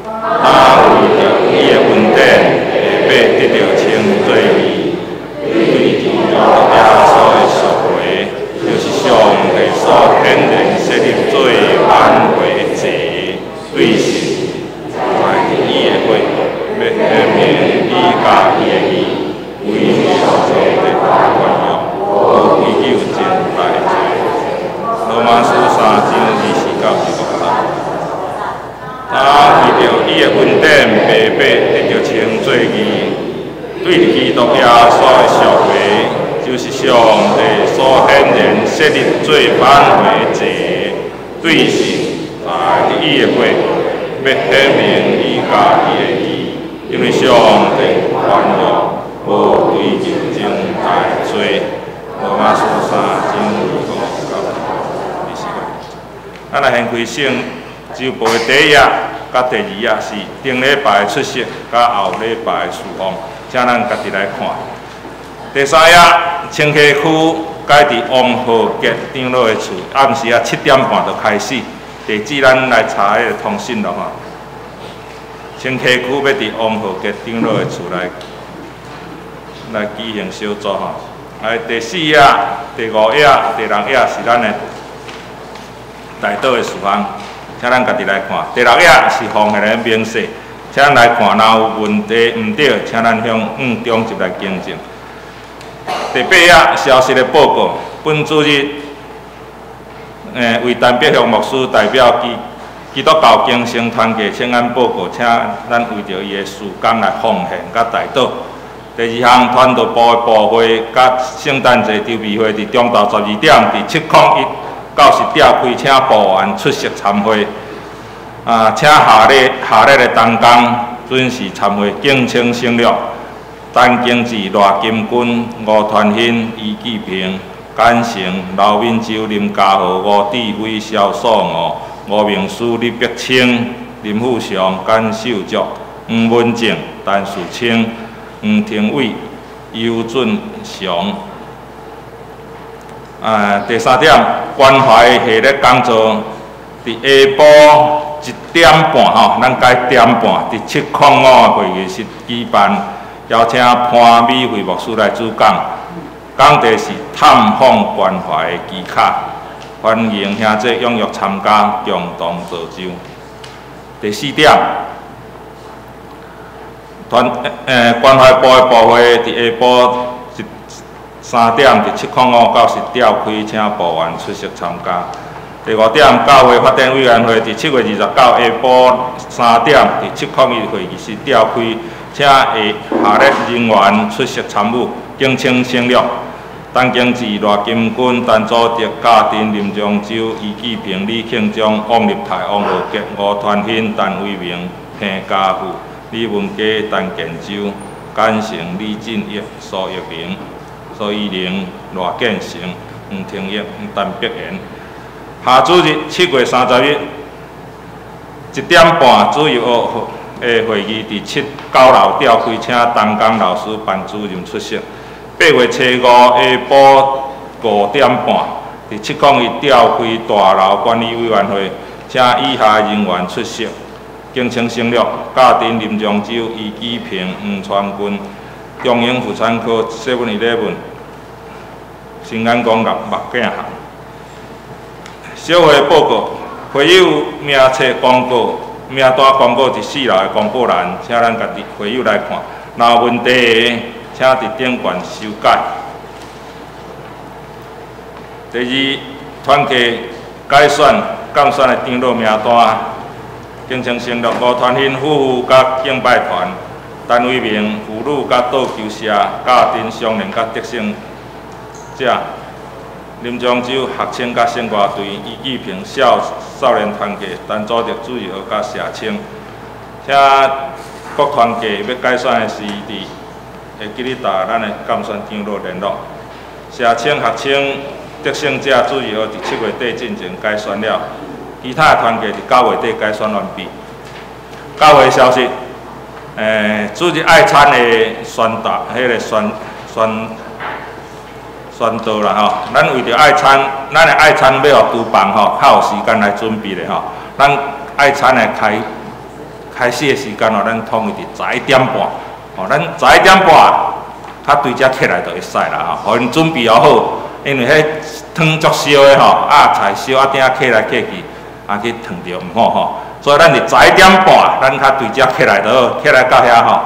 他为着伊的恩典，白白得到称作义，对基督耶稣的赎回，就是上帝所显然设立做挽回的罪，对神在伊的会要显明伊家己的义，为上帝宽容。无归咎正大罪，罗马书3章24到25节。他为着伊的恩典白白得到称作义，对基督耶稣的赎回，就是上帝所显然设立做挽回的罪，对神在伊的会要显明伊家己的义，因为上帝宽容，无归咎正大罪。罗马书3章25到24节。咱来先开圣周报的第一页，甲第2页是顶礼拜的出席，甲后礼拜的事奉，请咱家己来看。第3页，清溪区改伫王浩杰长老的厝，暗时7点半就开始。地址咱来查迄个通讯咯吼。清溪区要伫王浩杰长老的厝来举行小组吼。第4页、第5页、第6页是咱的大道的事项，请咱家己来看。第6页是奉献的明细，请咱来看，若有问题毋对，请咱向中级来更正。第8页消息的报告，本主日为陈碧雄牧师代表基督教精神团契请安报告，请咱为着伊的事工来奉献甲代祷。第2项，传道部的部会甲圣诞节周备会伫中昼12点伫701到10点开，请部员出席参会。请下日的同工准时参会，敬请省略。陈经志、赖金军、吴传兴、余继平、简成、刘敏洲、林家豪、吴智慧、萧素娥、吴明书、李碧清、林富祥、简秀竹、黄文正、陈树清、黄廷伟、尤俊祥。第3点，关怀系列讲座，伫下晡1点半吼，咱改1点半，伫705的会议室举办，邀请潘美惠牧师来主讲，讲题是探访关怀的基卡，欢迎兄弟踊跃参加，共同造就。第4点。关怀部的部会伫下晡3点伫705到10点开，请部员出席参加。第5点，教会发展委员会伫7月29下晡3点伫701会议室召开，请下日人员出席参与，敬请省略。陈经志、赖金军、陈祖德、嘉定、林中洲、余继平、李庆忠、王立泰、王浩杰、吴传兴、陈伟明、彭家富、李文佳、陈建洲、简成、李进业、苏玉明、苏依玲、赖建成、黄廷业、陈碧妍。下主日7月30日1点半主日的会议伫7九楼召开，请东江老师办主任出席。8月初5下晡5点半伫701召开大楼管理委员会，请以下人员出席。敬请省略：嘉定、林中洲、余继平、黄传军、中英妇产科、7-11、新安公立目镜行。小会报告：会友名册广告、名单广告伫4楼的公布栏，请咱家己会友来看。若有问题的，请伫顶悬修改。第2，团契改选降选的长老名单，敬请省略：吴传兴夫妇甲敬拜团、陈伟明妇女甲倒球社、嘉定商人甲德胜者、林漳州学青甲生活队余继平少年团契单组织主席甲社青，请各团契要改选的时伫会记咧打咱的监选长落联络。社青学青得胜者主席伫7月底进行改选了，其他的团契伫9月底改选完毕。9月消息，主席爱餐的宣导，迄个宣导啦吼，咱为着爱餐，咱的爱餐要互厨房吼，较有时间来准备的吼。咱爱餐的开始的时间吼，咱统一伫11点半，吼，咱11点半，较对遮起来就会使啦吼，互因准备好，因为迄汤足烧的吼，菜烧顶起来起去，去烫着毋好吼。所以咱伫11点半，咱较对遮起来就好，起来到遐吼，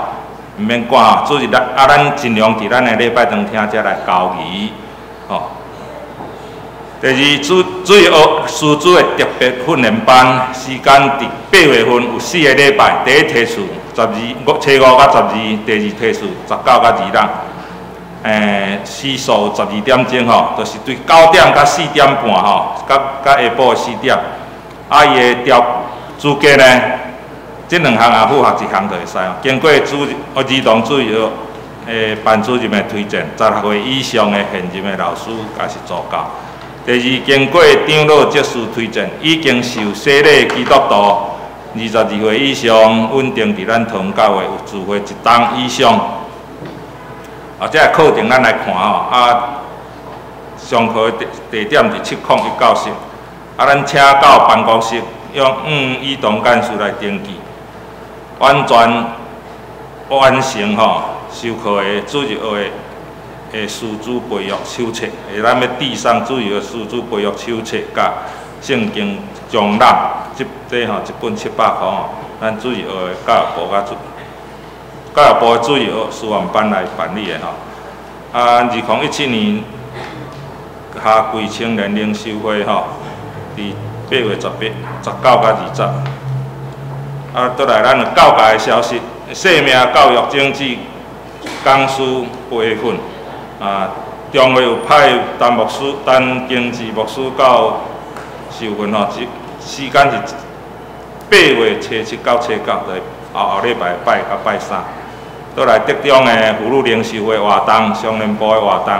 毋免赶吼。主日咱尽量伫咱的礼拜堂厅遮来交易，吼。第二，主日师资的特别训练班，时间伫8月份有4个礼拜，第一梯次初5甲12，第二梯次19甲20。时数12点钟吼，就是对9点甲4点半吼，甲下晡4点。伊的资格呢，这两项也符合一项就会使。经过儿童主日班主任的推荐，16岁以上的现任的老师也是助教。第二，经过长老执事推荐，已经受洗礼基督徒22岁以上，稳定伫咱同教会有聚会1档以上。这个课程咱来看吼，上课的地点伫701教室，咱请到办公室，用移动干事来登记，完全完成吼授课的主日学的师资培育手册，咱要递上主日的师资培育手册甲圣经讲览，这吼一本700块吼，咱主日学的教育部的主日学师范班来办理的吼。2017年下季青年领袖会吼，伫8月19甲20。倒来咱教界的消息，生命教育政治讲师培训，中会有派陈经济牧师到受训吼，时间是8月初7到初9，就是后礼拜拜甲拜3。倒来德中的妇女领袖的活动，商联部的活动，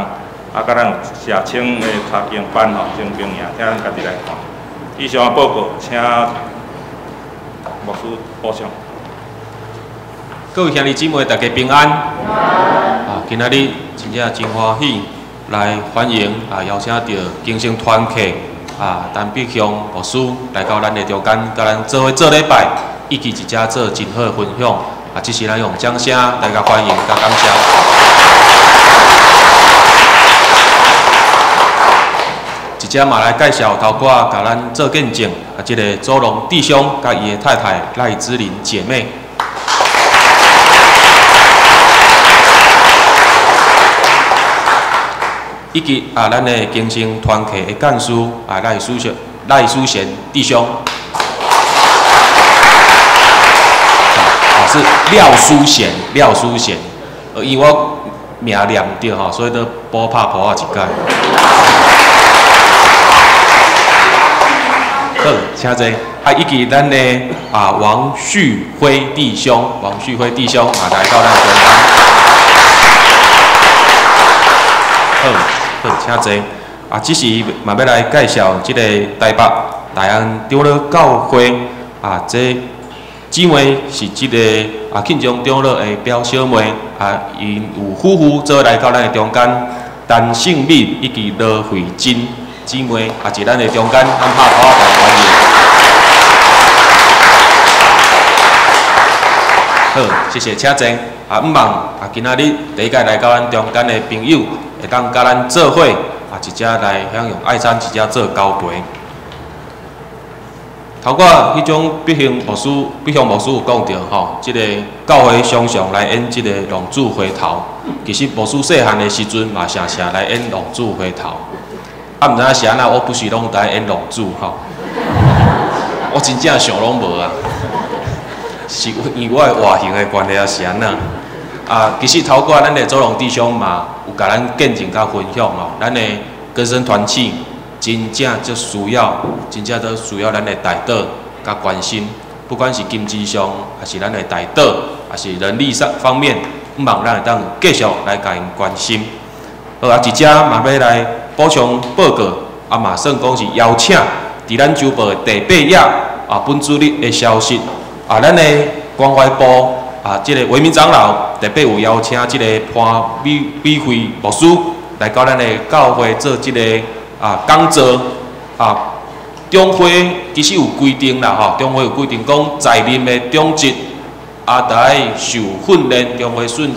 甲咱有社青的查经班吼，精兵营，听咱家己来看。以上的报告，请牧师补充。各位兄弟姊妹，大家平安。今仔日真正真欢喜来欢迎邀请到精神团契陈碧香牧师来到咱的中间，甲咱做伙做礼拜，一起做真好的分享。这是咱用掌声大家欢迎甲感谢。一只嘛来介绍头歌，甲咱做见证这个周龙弟兄甲伊的太太赖之琳姐妹。以及咱的精神团契的干事赖书贤弟兄。是廖书贤，因为我名念唔对吼，所以都补拍一解。好，请坐。以及咱的王旭辉弟兄，来到咱中间。好，请坐。只是嘛要来介绍这个台北大安长老教会这。姊妹是这个庆中长老的表小妹，因有夫妇做来到咱的中间，陈胜敏以及罗慧珍姊妹，在咱的中间，咱拍鼓来欢迎。好，谢谢，请坐。毋忘今仔日第一届来到咱中间的朋友，会当甲咱做伙一只来享用爱餐，一只做交陪。头个迄种碧香牧师有讲到吼，即个教会常常来演即个浪子回头。其实牧师细汉的时阵嘛，常常来演浪子回头。毋知影是安那，我不是拢在演浪子吼。我真正想拢无啊，是因为我的外形的关系啊是安那。其实头个咱的周龙弟兄嘛，有甲咱见证甲分享吼，咱的根生团契，真正就需要，真正都需要咱的大岛甲关心，不管是经济上，还是咱的大岛，还是人力上方面，毋望咱会当继续来甲因关心。好啊，一只嘛要来补充报告，啊嘛算讲是邀请，伫咱周报的第8页啊本主日的消息啊，咱的关怀部啊，这个维民长老特别有邀请这个潘美惠牧师来到咱的教会做这个讲座啊。中会其实有规定啦吼，中会有规定讲在任的中职啊，得爱受训练，中会训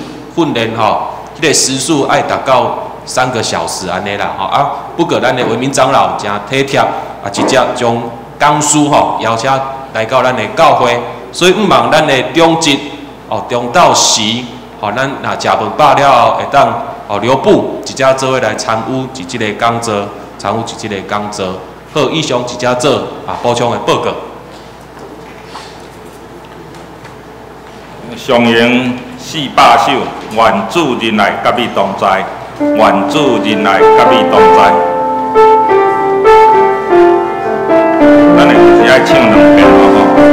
练吼，这个时数爱达到3个小时安尼啦吼啊。不过咱的维民长老真体贴啊，直接将讲师吼邀请来到咱的教会，所以毋望咱的中职哦中到时吼，咱若食饭饱了后会当哦留步，直接做伙来参与一即个讲座，参与一即个讲座。好，以上一只做补充的报告。上营400首，愿主人来甲你同在，愿主人来甲你同在。咱会只爱唱2遍好无？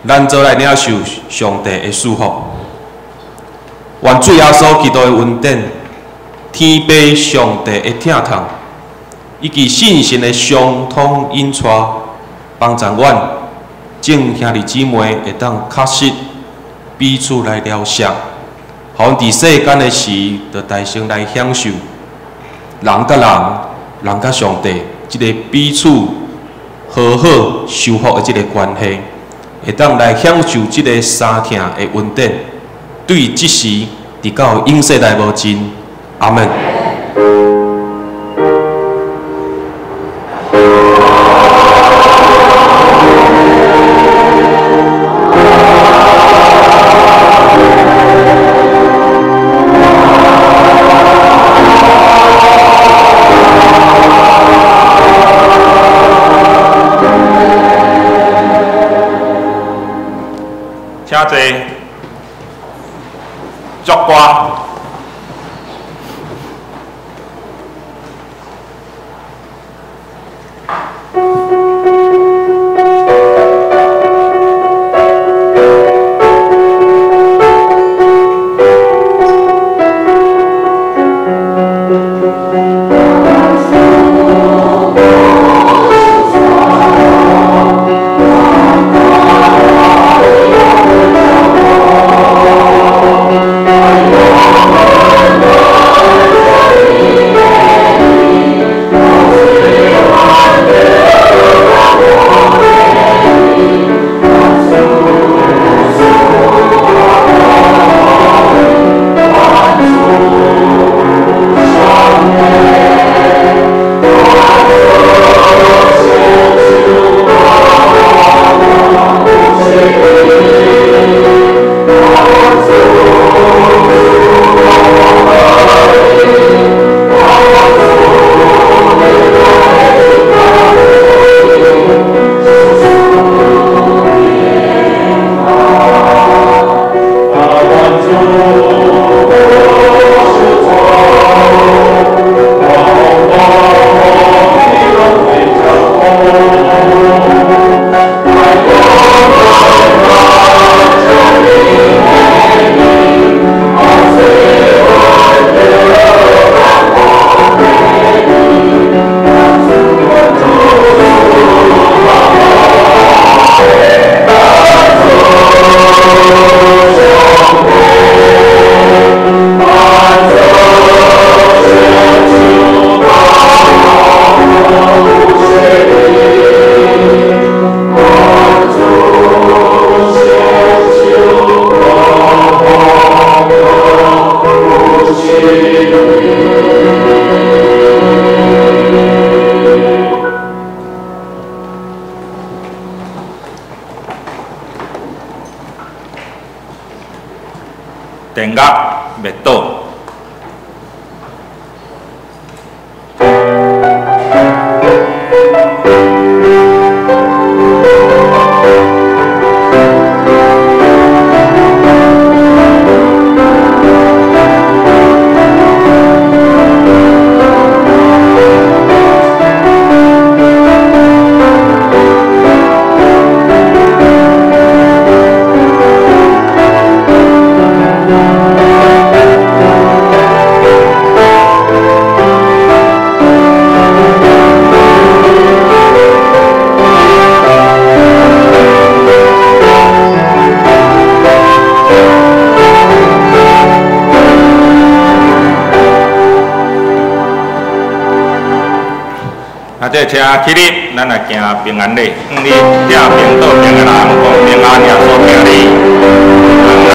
咱做来领受上帝的祝福，愿主耶稣基督的恩典、天父上帝的疼痛，以及信心的相通引带，帮助阮众兄弟姊妹会当确实彼此来了解，互阮伫世间的时，就大声来享受人甲人、人甲上帝即个彼此和好修复的即个关系。会当来享受即个三听的恩典，对即时直到永世来无尽。阿门。请坐，祝歌。电乐灭倒。这车起立，咱来行平安礼，你正平道平安人，公平安耶稣名里。